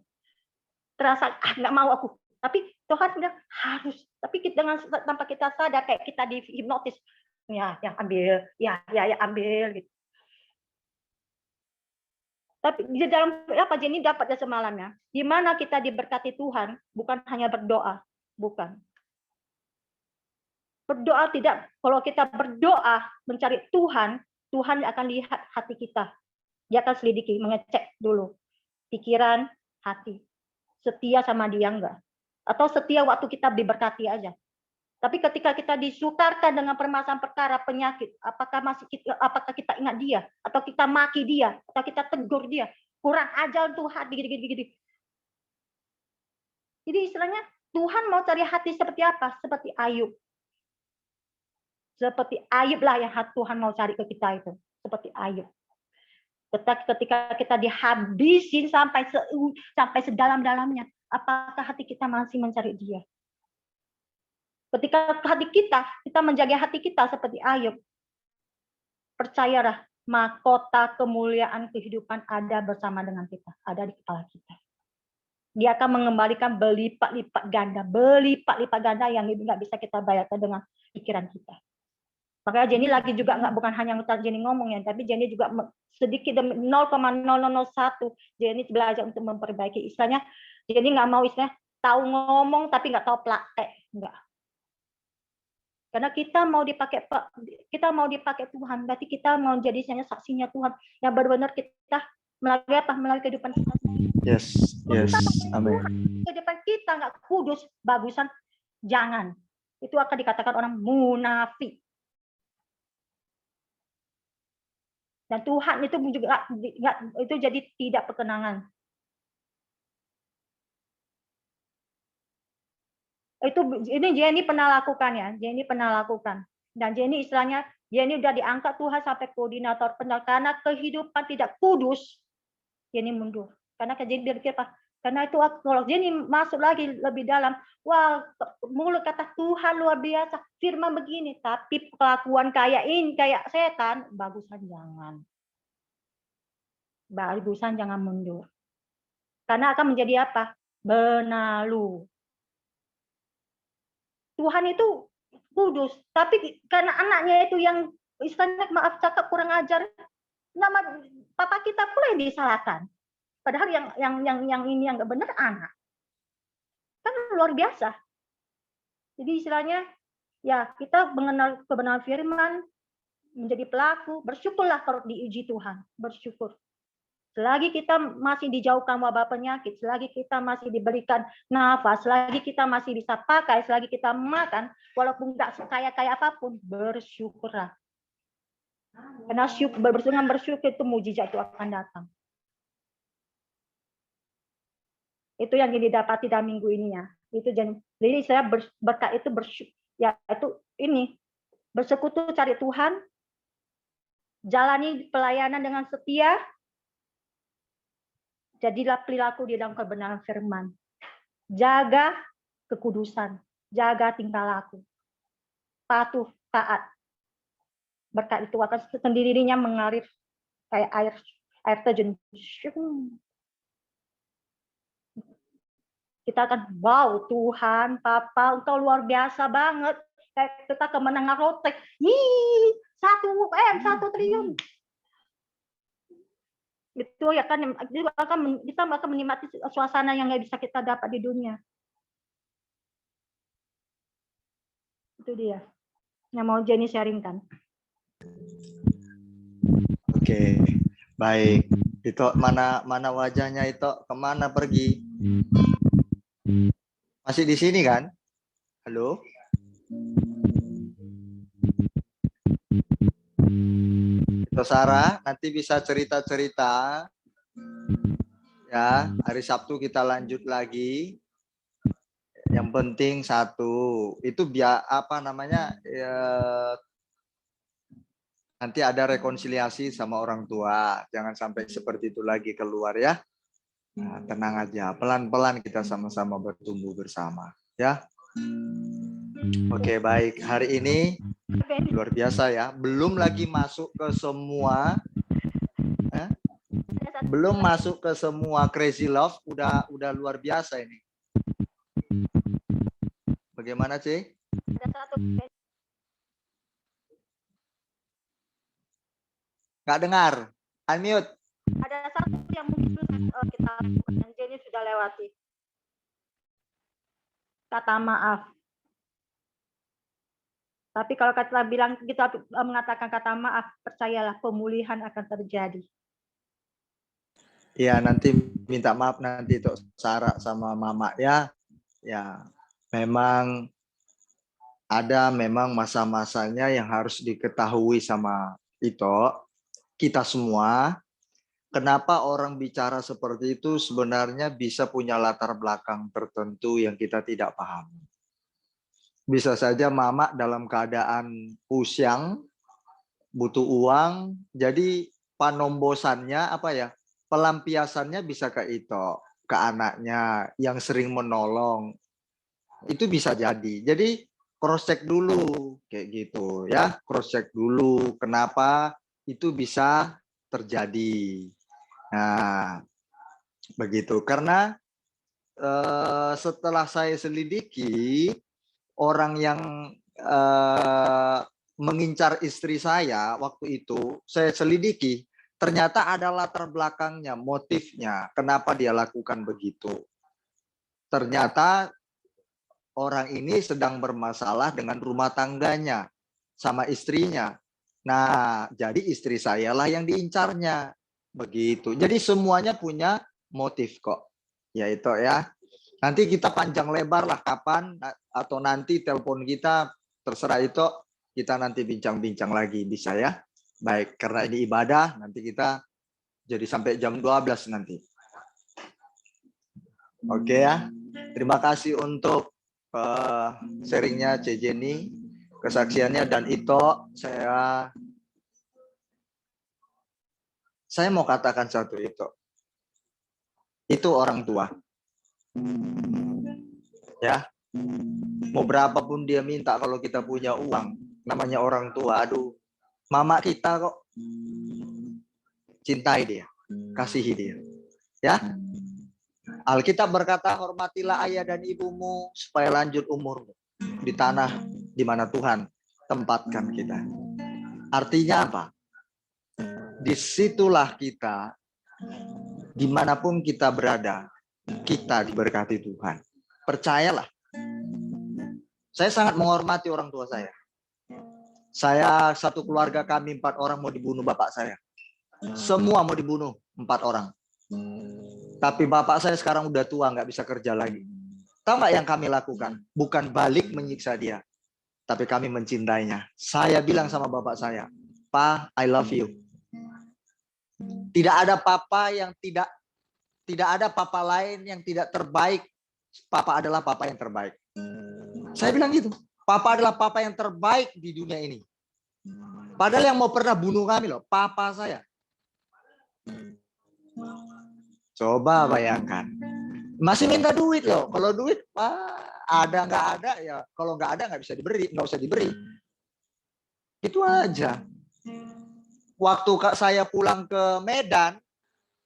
Terasa nggak mau aku. Tapi Tuhan bilang harus. Tapi dengan tanpa kita sadar kayak kita di hipnotis, ya yang ambil, ya ambil gitu. Tapi di dalam apa Jenny dapat semalamnya, di mana kita diberkati Tuhan, bukan hanya berdoa, bukan. Berdoa tidak, kalau kita berdoa mencari Tuhan, Tuhan akan lihat hati kita. Dia akan selidiki, mengecek dulu. Pikiran, hati. Setia sama dia enggak? Atau setia waktu kita diberkati aja? Tapi ketika kita disukarkan dengan permasalahan perkara penyakit, apakah kita ingat dia, atau kita maki dia, atau kita tegur dia, kurang ajar Tuhan, gini. Jadi istilahnya Tuhan mau cari hati seperti apa? Seperti Ayub. Seperti Ayub lah yang Tuhan mau cari ke kita itu. Seperti Ayub. Ketika kita dihabisin sampai sedalam-dalamnya, apakah hati kita masih mencari dia? Ketika kita menjaga hati kita seperti Ayub, percayalah, mahkota kemuliaan kehidupan ada bersama dengan kita, ada di kepala kita. Dia akan mengembalikan berlipat-lipat ganda yang nggak bisa kita bayarkan dengan pikiran kita. Makanya Jenny lagi juga bukan hanya Jenny ngomong ya, tapi Jenny juga sedikit demi 0,0001 Jenny belajar untuk memperbaiki. Istilahnya Jenny nggak mau istilahnya tahu ngomong tapi nggak tahu praktek, enggak. Karena kita mau dipakai Tuhan, berarti kita mau jadi saksinya Tuhan yang benar-benar kita melalui kehidupan kita. Yes. Amin. Kehidupan kita nggak kudus, bagusan jangan. Itu akan dikatakan orang munafik. Dan Tuhan itu juga itu jadi tidak perkenangan. Ini Jenny pernah lakukan ya, dan Jenny istilahnya Jenny udah diangkat Tuhan sampai koordinator penal karena kehidupan tidak kudus, Jenny mundur. Karena Jenny berpikir apa? Karena itu kalau Jenny masuk lagi lebih dalam, wah mulut kata Tuhan luar biasa, firman begini, tapi kelakuan kayak setan, bagusan jangan mundur. Karena akan menjadi apa? Benalu. Tuhan itu kudus, tapi karena anaknya itu yang istilahnya maaf cakap kurang ajar, nama papa kita pula yang disalahkan. Padahal yang ini yang nggak benar anak. Kan luar biasa. Jadi istilahnya ya kita mengenal kebenaran firman, menjadi pelaku, bersyukurlah kalau diuji Tuhan, bersyukur. Selagi kita masih dijauhkan wabah penyakit, selagi kita masih diberikan nafas, selagi kita masih bisa pakai, selagi kita makan, walaupun nggak kaya apapun, bersyukurlah. Karena bersyukur itu mujizat itu akan datang. Itu yang didapati dalam minggu ini ya. Itu jadi saya berkat itu ya itu ini bersekutu cari Tuhan, jalani pelayanan dengan setia. Jadilah perilaku di dalam kebenaran firman. Jaga kekudusan, jaga tingkah laku. Patuh, taat. Berkat itu akan sendirinya mengalir kayak air terjun. Kita akan, wow Tuhan, Papa, Engkau luar biasa banget. Kayak kita kemenangan rotek. 1 triliun. Itu ya kan kita akan menikmati suasana yang nggak bisa kita dapat di dunia. Itu dia yang mau Jenny sharingkan. Oke, baik. Itu mana wajahnya itu kemana pergi? Masih di sini kan? Halo? Itu Sarah, nanti bisa cerita-cerita. Ya, hari Sabtu kita lanjut lagi. Yang penting satu, itu nanti ada rekonsiliasi sama orang tua. Jangan sampai seperti itu lagi keluar ya. Nah, tenang aja, pelan-pelan kita sama-sama bertumbuh bersama, ya. Oke, baik. Hari ini luar biasa ya. Belum lagi masuk ke semua, belum masuk ke semua crazy love. Udah luar biasa ini. Bagaimana sih? Nggak dengar. Unmute. Ada satu yang mungkin kita Jenny sudah lewati. Kata maaf. Tapi kalau kita mengatakan kata maaf, percayalah pemulihan akan terjadi. Ya, nanti minta maaf nanti untuk Sarah sama Mama ya. Ya, memang ada memang masa-masanya yang harus diketahui sama kita semua. Kenapa orang bicara seperti itu sebenarnya bisa punya latar belakang tertentu yang kita tidak paham. Bisa saja mama dalam keadaan pusyang, butuh uang, jadi panombosannya pelampiasannya bisa ke ke anaknya yang sering menolong. Itu bisa jadi. Jadi cross check dulu kayak gitu ya, cross check dulu kenapa itu bisa terjadi. Nah, begitu. Karena setelah saya selidiki, orang yang mengincar istri saya waktu itu, saya selidiki, ternyata ada latar belakangnya, motifnya, kenapa dia lakukan begitu. Ternyata orang ini sedang bermasalah dengan rumah tangganya, sama istrinya. Nah, jadi istri saya lah yang diincarnya. Begitu. Jadi semuanya punya motif kok. Ya itu ya. Nanti kita panjang lebar lah kapan atau nanti telepon kita terserah itu kita nanti bincang-bincang lagi bisa ya. Baik, karena ini ibadah nanti kita jadi sampai jam 12 nanti. Oke ya. Terima kasih untuk sharingnya C. Jenny, kesaksiannya, dan saya mau katakan satu, itu orang tua ya, mau berapapun dia minta, kalau kita punya uang, namanya orang tua, aduh, mama kita kok cintai dia, kasihi dia ya. Alkitab berkata, hormatilah ayah dan ibumu supaya lanjut umurmu di tanah di mana Tuhan tempatkan kita. Artinya apa? Disitulah kita, dimanapun kita berada, kita diberkati Tuhan. Percayalah. Saya sangat menghormati orang tua saya. Saya satu keluarga kami 4 orang mau dibunuh bapak saya. Semua mau dibunuh 4 orang. Tapi bapak saya sekarang udah tua, nggak bisa kerja lagi. Tahu nggak yang kami lakukan? Bukan balik menyiksa dia, tapi kami mencintainya. Saya bilang sama bapak saya, "Pa, I love you." Tidak ada papa ada papa lain yang tidak terbaik. Papa adalah papa yang terbaik. Saya bilang gitu. Papa adalah papa yang terbaik di dunia ini. Padahal yang mau pernah bunuh kami loh, papa saya. Coba bayangkan. Masih minta duit loh. Kalau duit, ada nggak ada ya. Kalau nggak ada nggak bisa diberi, nggak usah diberi. Itu aja. Waktu saya pulang ke Medan,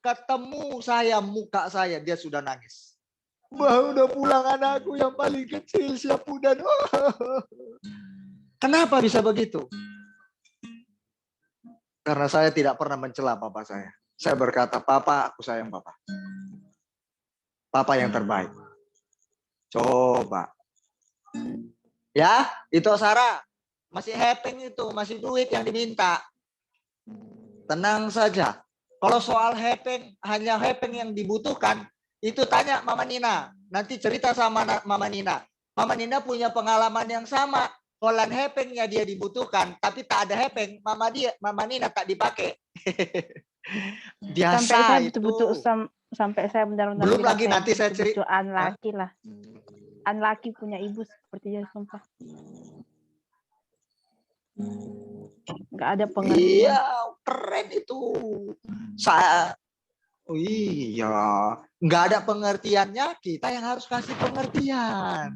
ketemu muka saya, dia sudah nangis. Wah, udah pulang anakku yang paling kecil, Syapudan. Kenapa bisa begitu? Karena saya tidak pernah mencela papa saya. Saya berkata, "Papa, aku sayang papa. Papa yang terbaik." Coba. Ya, itu Sarah. Masih happening itu, masih duit yang diminta. Tenang saja. Kalau soal hanya yang dibutuhkan, itu tanya Mama Nina. Nanti cerita sama Mama Nina. Mama Nina punya pengalaman yang sama. Kalau happeningnya dia dibutuhkan, tapi tak ada happening, Mama Nina tak dipakai. Biasa sampai saya itu. betul-betul sampai saya benar-benar Belum bilang lagi nanti saya cerita. Unlucky lah. Unlucky punya ibu seperti dia, sumpah. Nggak ada pengertian. Iya, keren itu. Iya, nggak ada pengertiannya, kita yang harus kasih pengertian.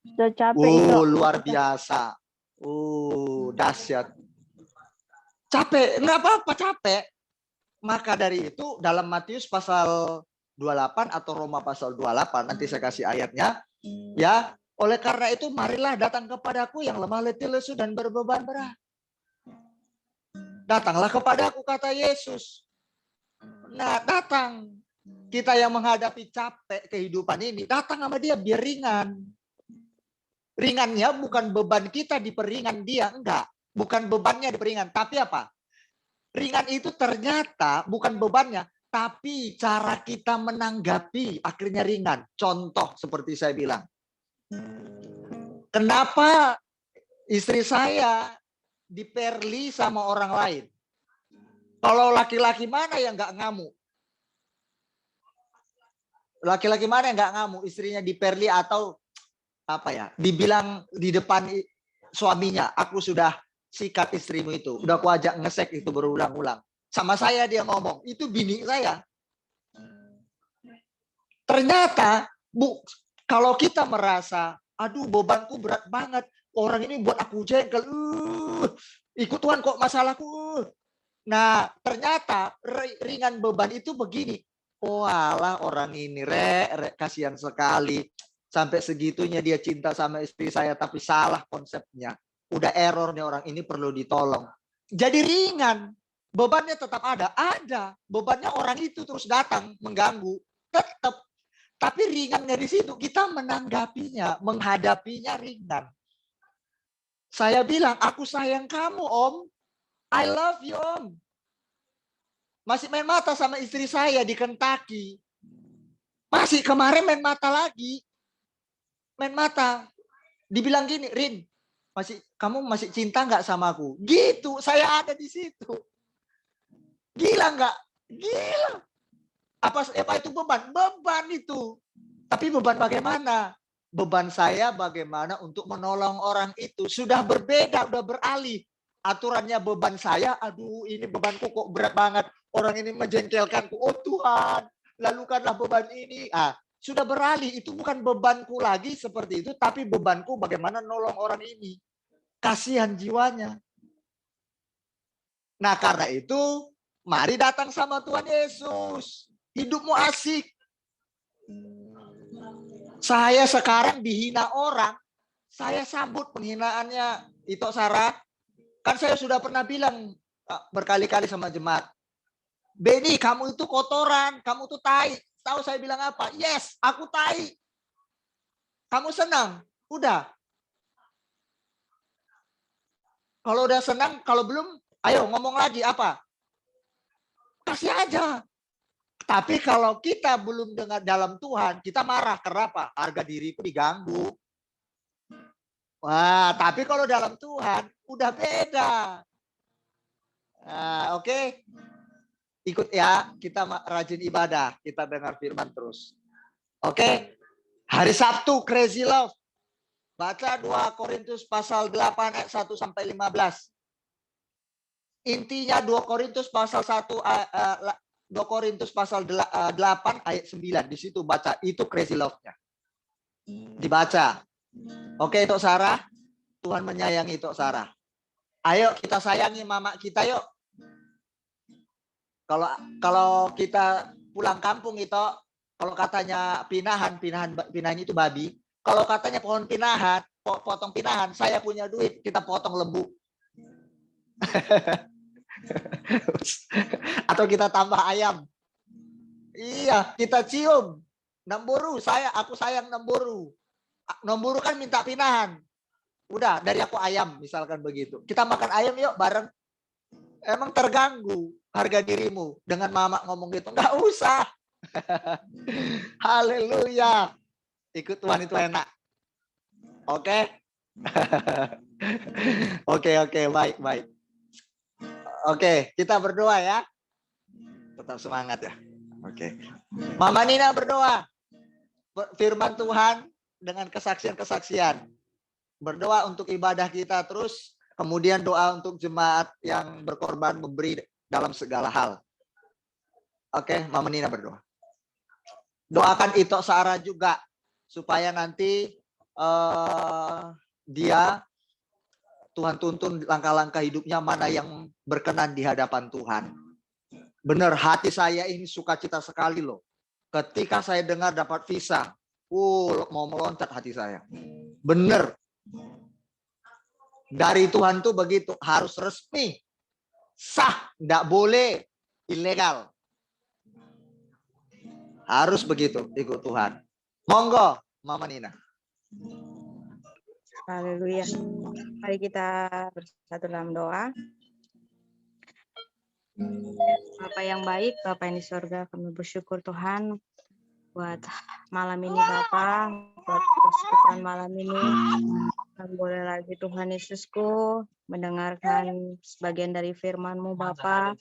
Sudah capek itu. Luar biasa. Dahsyat. Capek, nggak apa-apa capek. Maka dari itu dalam Matius pasal 28 atau Roma pasal 28, nanti saya kasih ayatnya. Ya, oleh karena itu marilah datang kepadaku yang lemah letih lesu dan berbeban berat. Datanglah kepadaku, kata Yesus. Nah, datang. Kita yang menghadapi capek kehidupan ini, datang sama dia biar ringan. Ringannya bukan beban kita diperingan dia, enggak. Bukan bebannya diperingan, tapi apa? Ringan itu ternyata bukan bebannya, tapi cara kita menanggapi akhirnya ringan. Contoh seperti saya bilang. Kenapa istri saya diperli sama orang lain? Kalau laki-laki mana yang nggak ngamuk? Laki-laki mana yang nggak ngamuk? Istrinya diperli atau apa ya? Dibilang di depan suaminya, aku sudah sikat istrimu itu. Udah aku ajak ngesek itu berulang-ulang. Sama saya dia ngomong, itu bini saya. Ternyata, Bu, kalau kita merasa, aduh bebanku berat banget. Orang ini buat aku jengkel. Ikut Tuhan kok masalahku. Nah, ternyata ringan beban itu begini. Oh alah orang ini, kasihan sekali. Sampai segitunya dia cinta sama istri saya, tapi salah konsepnya. Udah error nih orang ini, perlu ditolong. Jadi ringan. Bebannya tetap ada. Ada. Bebannya orang itu terus datang, mengganggu. Tetap. Tapi ringannya di situ. Kita menanggapinya, menghadapinya ringan. Saya bilang, aku sayang kamu, Om. I love you, Om. Masih main mata sama istri saya di Kentucky. Masih kemarin main mata lagi. Main mata. Dibilang gini, Rin, kamu masih cinta nggak sama aku? Gitu, saya ada di situ. Gila nggak? Gila. Apa itu beban? Beban itu. Tapi beban bagaimana? Beban saya bagaimana untuk menolong orang itu. Sudah berbeda, sudah beralih. Aturannya beban saya, aduh ini bebanku kok berat banget. Orang ini menjengkelkanku. Oh Tuhan, lalukanlah beban ini. Sudah beralih, itu bukan bebanku lagi seperti itu. Tapi bebanku bagaimana nolong orang ini. Kasihan jiwanya. Nah karena itu, mari datang sama Tuhan Yesus. Hidupmu asik. Saya sekarang dihina orang, saya sambut penghinaannya itu Sarah. Kan saya sudah pernah bilang berkali-kali sama jemaat. Beni, kamu itu kotoran, kamu tuh tai. Tahu saya bilang apa? Yes, aku tai. Kamu senang? Udah. Kalau udah senang, kalau belum, ayo ngomong lagi apa? Kasih aja. Tapi kalau kita belum dengar dalam Tuhan, kita marah. Kenapa? Harga diriku diganggu. Wah, tapi kalau dalam Tuhan, udah beda. Nah, oke. Ikut ya, kita rajin ibadah. Kita dengar firman terus. Oke. Hari Sabtu, Crazy Love. Baca 2 Korintus pasal 8 ayat 1 sampai 15. Intinya 2 Korintus pasal 2 Korintus pasal 8 ayat 9. Di situ baca. Itu crazy love-nya. Dibaca. Oke, Tok Sarah. Tuhan menyayangi Tok Sarah. Ayo kita sayangi mama kita yuk. Kalau kita pulang kampung itu, kalau katanya pinahan itu babi. Kalau katanya pohon pinahan, potong pinahan, saya punya duit, kita potong lembu. Atau kita tambah ayam. Iya, kita cium. Nemburu, aku sayang nemburu. Nemburu kan minta pinahan. Udah, dari aku ayam, misalkan begitu. Kita makan ayam yuk bareng. Emang terganggu harga dirimu dengan mama ngomong gitu? Nggak usah. Haleluya. Ikut Tuhan itu enak. Oke? Oke, baik. Oke, kita berdoa ya. Tetap semangat ya. Oke. Mama Nina berdoa. Firman Tuhan dengan kesaksian-kesaksian. Berdoa untuk ibadah kita terus. Kemudian doa untuk jemaat yang berkorban memberi dalam segala hal. Oke, Mama Nina berdoa. Doakan Ito Sarah juga. Supaya nanti dia Tuhan tuntun langkah-langkah hidupnya mana yang berkenan di hadapan Tuhan. Benar, hati saya ini sukacita sekali loh. Ketika saya dengar dapat visa, mau meloncat hati saya. Benar. Dari Tuhan tuh begitu, harus resmi. Sah, enggak boleh ilegal. Harus begitu ikut Tuhan. Monggo, Mama Nina. Haleluya. Mari kita bersatu dalam doa. Bapa yang baik, Bapa yang di surga, kami bersyukur Tuhan buat malam ini Bapa, buat persekutuan malam ini. Dan boleh lagi Tuhan Yesusku mendengarkan sebagian dari firman-Mu Bapa.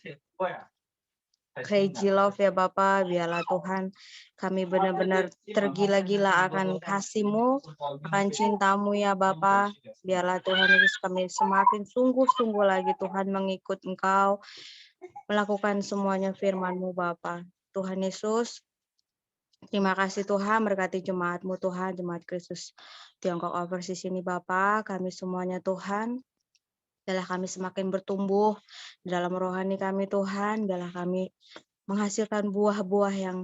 Crazy love ya Bapa, biarlah Tuhan kami benar-benar tergila-gila akan kasih-Mu, akan cinta-Mu ya Bapa. Biarlah Tuhan Yesus kami semakin sungguh-sungguh lagi Tuhan mengikut Engkau, melakukan semuanya firman-Mu Bapa. Tuhan Yesus, terima kasih Tuhan, berkati jemaat-Mu Tuhan, jemaat Kristus Tiongkok Overseas ini Bapa, kami semuanya Tuhan. Biarlah kami semakin bertumbuh dalam rohani kami Tuhan, biarlah kami menghasilkan buah-buah yang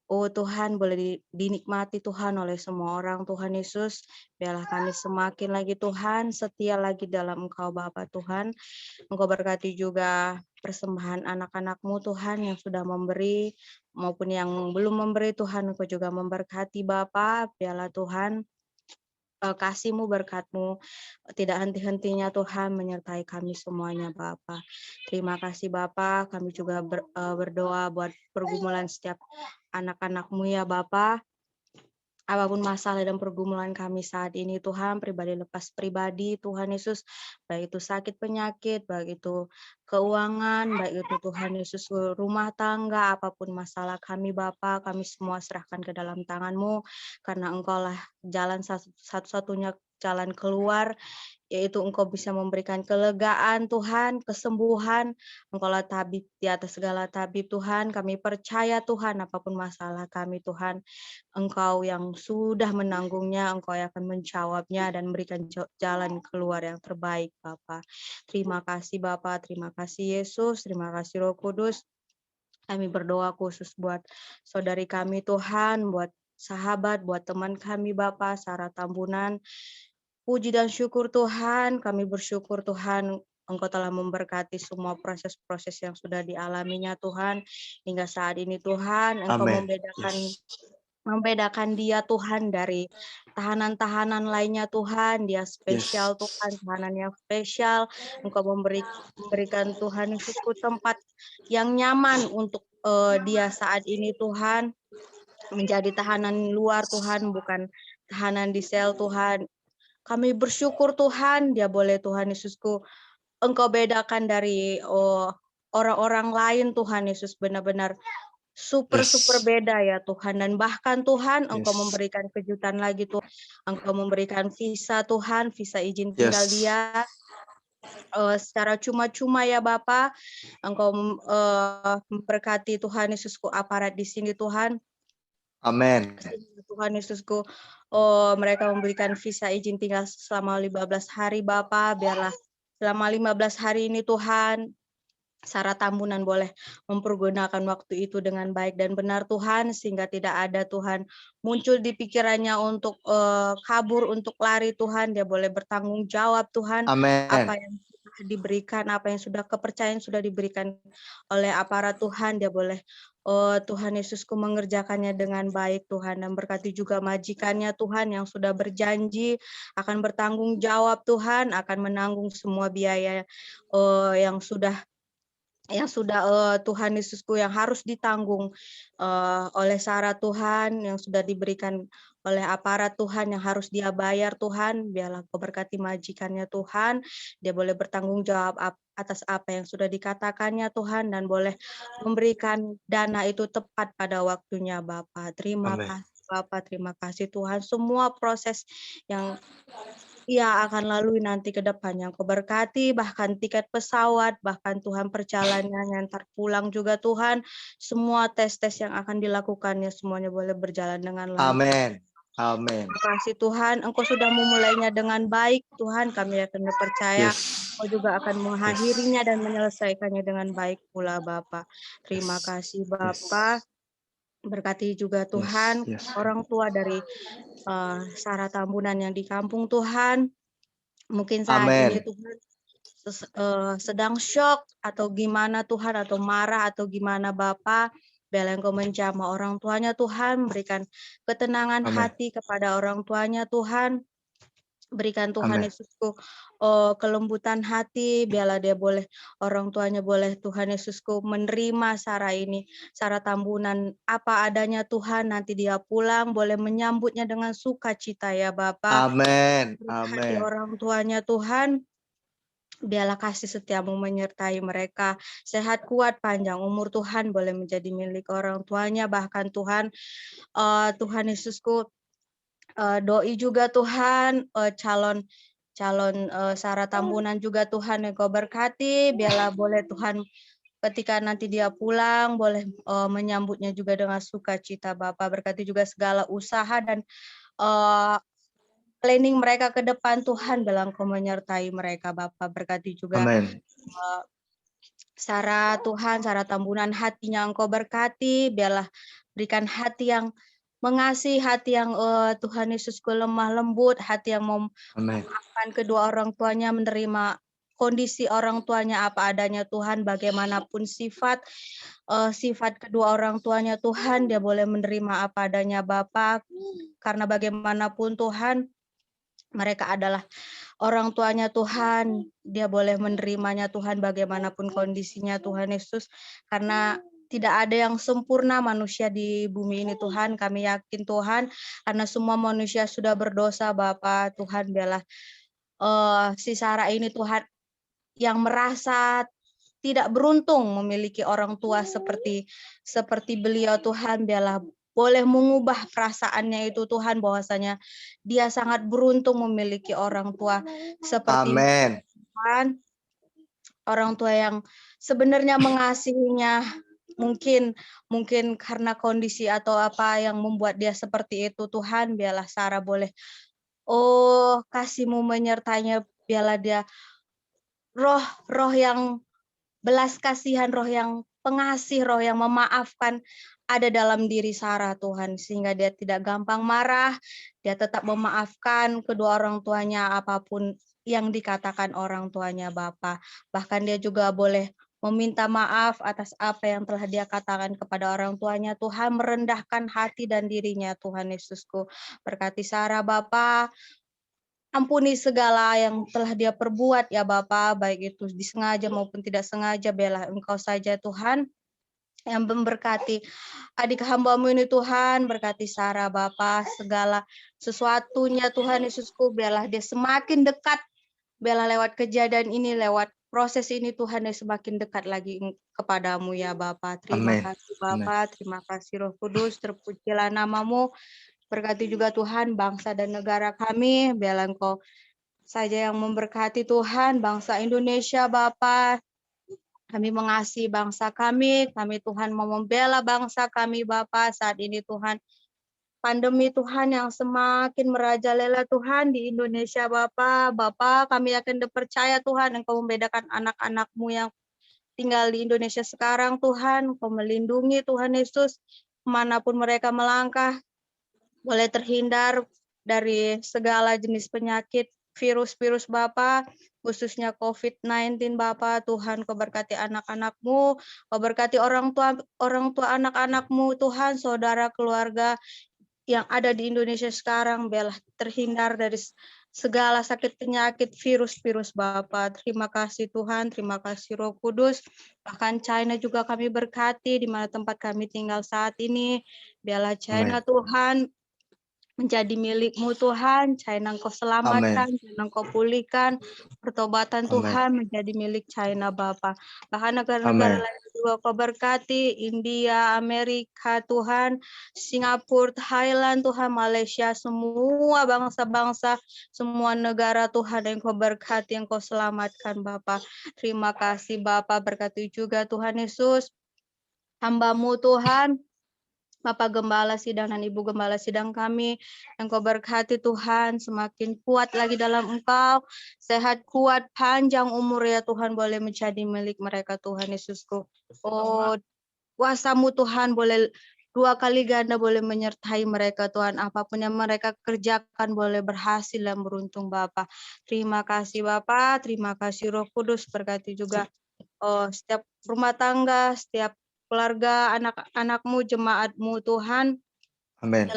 Tuhan boleh dinikmati Tuhan oleh semua orang Tuhan Yesus. Biarlah kami semakin lagi Tuhan, setia lagi dalam Engkau Bapa Tuhan. Engkau berkati juga persembahan anak-anak-Mu Tuhan yang sudah memberi maupun yang belum memberi Tuhan, Engkau juga memberkati Bapa. Biarlah Tuhan kasih-Mu, berkat-Mu tidak henti-hentinya Tuhan menyertai kami semuanya Bapa. Terima kasih Bapa, kami juga berdoa buat pergumulan setiap anak-anak-Mu ya Bapa. Apapun masalah dan pergumulan kami saat ini Tuhan, pribadi lepas pribadi Tuhan Yesus, baik itu sakit penyakit, baik itu keuangan, baik itu Tuhan Yesus rumah tangga, apapun masalah kami Bapa, kami semua serahkan ke dalam tangan-Mu, karena Engkau lah jalan satu-satunya jalan keluar, yaitu Engkau bisa memberikan kelegaan Tuhan, kesembuhan. Engkau lah tabib di atas segala tabib Tuhan, kami percaya Tuhan apapun masalah kami Tuhan, Engkau yang sudah menanggungnya, Engkau yang akan menjawabnya dan memberikan jalan keluar yang terbaik Bapa. Terima kasih Bapa, terima kasih Yesus, terima kasih Roh Kudus. Kami berdoa khusus buat saudari kami Tuhan, buat sahabat, buat teman kami Bapa, Sarah Tambunan. Puji dan syukur Tuhan, kami bersyukur Tuhan Engkau telah memberkati semua proses-proses yang sudah dialaminya Tuhan. Hingga saat ini Tuhan, Engkau Amin. membedakan dia Tuhan dari tahanan-tahanan lainnya Tuhan. Dia spesial Yes. Tuhan, tahanan yang spesial. Engkau memberikan Tuhan Yesusku tempat yang nyaman untuk dia saat ini Tuhan. Menjadi tahanan luar Tuhan, bukan tahanan di sel Tuhan. Kami bersyukur Tuhan, dia boleh Tuhan Yesusku, Engkau bedakan dari orang-orang lain Tuhan Yesus, benar-benar super beda ya Tuhan. Dan bahkan Tuhan Engkau memberikan kejutan lagi Tuhan, Engkau memberikan visa Tuhan, visa izin tinggal dia secara cuma-cuma ya Bapa. Engkau memberkati Tuhan Yesusku aparat di sini Tuhan. Amin. Tuhan Yesusku, mereka memberikan visa izin tinggal selama 15 hari Bapa. Biarlah selama 15 hari ini Tuhan, Sarah Tambunan boleh mempergunakan waktu itu dengan baik dan benar Tuhan, sehingga tidak ada Tuhan muncul di pikirannya untuk kabur, untuk lari Tuhan. Dia boleh bertanggung jawab Tuhan. Amin. Apa yang sudah diberikan, apa yang sudah kepercayaan sudah diberikan oleh aparat Tuhan, dia boleh Tuhan Yesusku mengerjakannya dengan baik Tuhan, dan berkati juga majikannya Tuhan yang sudah berjanji akan bertanggung jawab Tuhan, akan menanggung semua biaya yang sudah Tuhan Yesusku yang harus ditanggung oleh Sarah Tuhan, yang sudah diberikan oleh aparat Tuhan yang harus dia bayar Tuhan. Biarlah Kau berkati majikannya Tuhan, dia boleh bertanggung jawab atas apa yang sudah dikatakannya Tuhan, dan boleh memberikan dana itu tepat pada waktunya Bapa. Terima kasih Bapa, terima kasih Tuhan. Semua proses yang ia akan lalui nanti ke depannya, Kau berkati, bahkan tiket pesawat, bahkan Tuhan perjalanan yang ntar pulang juga Tuhan, semua tes-tes yang akan dilakukannya semuanya boleh berjalan dengan lancar. Amin. Amin. Terima kasih Tuhan, Engkau sudah memulainya dengan baik Tuhan, kami akan percaya Engkau juga akan mengakhirinya dan menyelesaikannya dengan baik pula Bapa. Terima kasih Bapa. Berkati juga Tuhan orang tua dari Sarah Tambunan yang di kampung Tuhan, mungkin saat ini Tuhan sedang shock atau gimana Tuhan, atau marah atau gimana Bapa. Biarlah Engkau menjamah orang tuanya Tuhan, berikan ketenangan hati kepada orang tuanya Tuhan. Berikan Tuhan Amin. Yesusku kelembutan hati, biarlah dia boleh, orang tuanya boleh Tuhan Yesusku menerima Sarah ini, Sarah Tambunan apa adanya Tuhan, nanti dia pulang boleh menyambutnya dengan sukacita ya Bapa. Amin. Berkati Amin. orang tuanya Tuhan, biarlah kasih setiamu menyertai mereka, sehat kuat panjang umur Tuhan boleh menjadi milik orang tuanya, bahkan Tuhan Tuhan Yesusku doi juga Tuhan, calon Sarah Tambunan juga Tuhan yang Kau berkati, biarlah boleh Tuhan ketika nanti dia pulang boleh menyambutnya juga dengan sukacita Bapa. Berkati juga segala usaha dan planning mereka ke depan Tuhan, biarlah Kau menyertai mereka Bapa. Berkati juga Amin. Sarah Tuhan, Sarah Tambunan, hatinya Engkau berkati, biarlah berikan hati yang mengasihi, hati yang Tuhan Yesusku lemah lembut, hati yang mau Amin. memaafkan kedua orang tuanya, menerima kondisi orang tuanya apa adanya Tuhan, bagaimanapun sifat kedua orang tuanya Tuhan, dia boleh menerima apa adanya Bapa, karena bagaimanapun Tuhan, mereka adalah orang tuanya Tuhan, dia boleh menerimanya Tuhan bagaimanapun kondisinya Tuhan Yesus, karena tidak ada yang sempurna manusia di bumi ini Tuhan, kami yakin Tuhan, karena semua manusia sudah berdosa Bapa Tuhan, biarlah si Sarah ini Tuhan yang merasa tidak beruntung memiliki orang tua seperti beliau Tuhan, biarlah boleh mengubah perasaannya itu Tuhan, bahwasanya dia sangat beruntung memiliki orang tua seperti Amin. Tuhan, orang tua yang sebenarnya mengasihinya, mungkin karena kondisi atau apa yang membuat dia seperti itu Tuhan, biarlah Sarah boleh kasih-Mu menyertainya, biarlah dia roh yang belas kasihan, roh yang pengasih, roh yang memaafkan ada dalam diri Sarah Tuhan, sehingga dia tidak gampang marah, dia tetap memaafkan kedua orang tuanya apapun yang dikatakan orang tuanya Bapa. Bahkan dia juga boleh meminta maaf atas apa yang telah dia katakan kepada orang tuanya Tuhan, merendahkan hati dan dirinya Tuhan Yesusku. Berkati Sarah Bapa, ampuni segala yang telah dia perbuat ya Bapa, baik itu disengaja maupun tidak sengaja, biarlah Engkau saja Tuhan yang memberkati adik hamba-Mu ini Tuhan, berkati Sarah Bapa, segala sesuatunya Tuhan Yesusku, biarlah dia semakin dekat, biarlah lewat kejadian ini, lewat proses ini Tuhan, dia semakin dekat lagi kepadamu ya Bapa. Terima Amin. kasih Bapa, terima kasih Roh Kudus, terpujilah nama-Mu. Berkati juga Tuhan bangsa dan negara kami, biarlah Engkau saja yang memberkati Tuhan bangsa Indonesia Bapa. Kami mengasihi bangsa kami Tuhan mau membela bangsa kami Bapa saat ini Tuhan. Pandemi Tuhan yang semakin merajalela Tuhan di Indonesia Bapa kami akan percaya Tuhan Engkau membedakan anak-anak-Mu yang tinggal di Indonesia sekarang Tuhan, Engkau melindungi Tuhan Yesus, kemanapun mereka melangkah, boleh terhindar dari segala jenis penyakit, virus-virus Bapa, khususnya COVID-19 Bapa. Tuhan Kau berkati anak-anak-Mu, Kau berkati orang tua anak-anak-Mu Tuhan, saudara keluarga yang ada di Indonesia sekarang, biarlah terhindar dari segala sakit penyakit virus-virus Bapa. Terima kasih Tuhan, terima kasih Roh Kudus. Bahkan China juga kami berkati di mana tempat kami tinggal saat ini. Biarlah China Tuhan menjadi milik-Mu Tuhan, China Engkau selamatkan, China Engkau pulihkan, pertobatan Tuhan menjadi milik China Bapa. Bahkan negara-negara lain juga Kau berkati, India, Amerika Tuhan, Singapura, Thailand Tuhan, Malaysia, semua bangsa-bangsa, semua negara Tuhan yang Kau berkati, yang Kau selamatkan Bapa. Terima kasih Bapa, berkati juga Tuhan Yesus, hamba-Mu Tuhan, Bapak Gembala Sidang dan Ibu Gembala Sidang kami, yang Kau berkati Tuhan, semakin kuat lagi dalam Engkau, sehat kuat, panjang umur ya Tuhan, boleh menjadi milik mereka Tuhan Yesusku. Kuasa-Mu Tuhan boleh 2 kali ganda, boleh menyertai mereka Tuhan, apapun yang mereka kerjakan boleh berhasil dan beruntung Bapa. Terima kasih Bapa, terima kasih Roh Kudus, berkati juga setiap rumah tangga, setiap keluarga, anak-anak-Mu, jemaat-Mu Tuhan. Amin.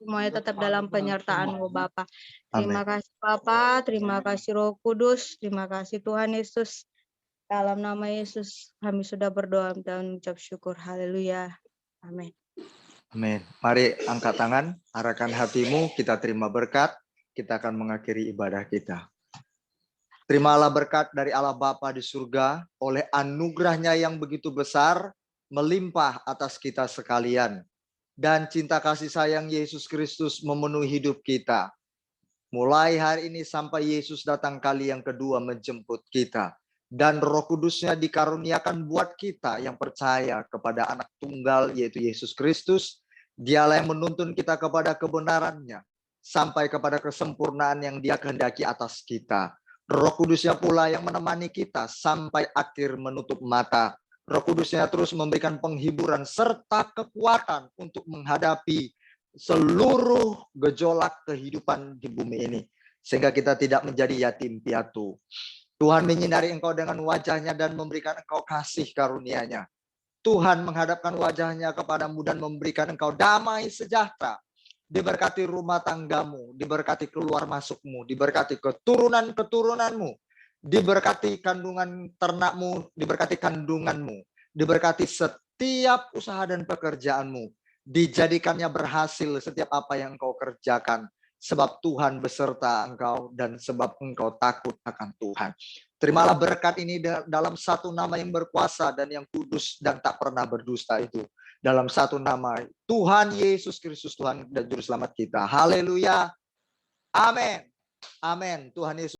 semuanya tetap dalam penyertaan-Mu Bapa. Terima kasih Bapa, terima kasih Roh Kudus, terima kasih Tuhan Yesus. Dalam nama Yesus kami sudah berdoa dan mengucap syukur. Haleluya. Amin. Amin. Mari angkat tangan, arahkan hatimu, kita terima berkat, kita akan mengakhiri ibadah kita. Terimalah berkat dari Allah Bapa di surga, oleh anugerahnya yang begitu besar, melimpah atas kita sekalian. Dan cinta kasih sayang Yesus Kristus memenuhi hidup kita. Mulai hari ini sampai Yesus datang kali yang kedua menjemput kita. Dan Roh Kudusnya dikaruniakan buat kita yang percaya kepada anak tunggal yaitu Yesus Kristus. Dialah yang menuntun kita kepada kebenarannya. Sampai kepada kesempurnaan yang Dia kehendaki atas kita. Roh Kudusnya pula yang menemani kita sampai akhir menutup mata. Roh Kudusnya terus memberikan penghiburan serta kekuatan untuk menghadapi seluruh gejolak kehidupan di bumi ini. Sehingga kita tidak menjadi yatim piatu. Tuhan menyinari engkau dengan wajahnya dan memberikan engkau kasih karunia-Nya. Tuhan menghadapkan wajahnya kepadamu dan memberikan engkau damai sejahtera. Diberkati rumah tanggamu, diberkati keluar masukmu, diberkati keturunan-keturunanmu, diberkati kandungan ternakmu, diberkati kandunganmu, diberkati setiap usaha dan pekerjaanmu, dijadikannya berhasil setiap apa yang engkau kerjakan, sebab Tuhan beserta engkau dan sebab engkau takut akan Tuhan. Terimalah berkat ini dalam satu nama yang berkuasa dan yang kudus dan tak pernah berdusta itu. Dalam satu nama, Tuhan Yesus Kristus, Tuhan dan Juru Selamat kita. Haleluya. Amin. Amin. Tuhan Yesus.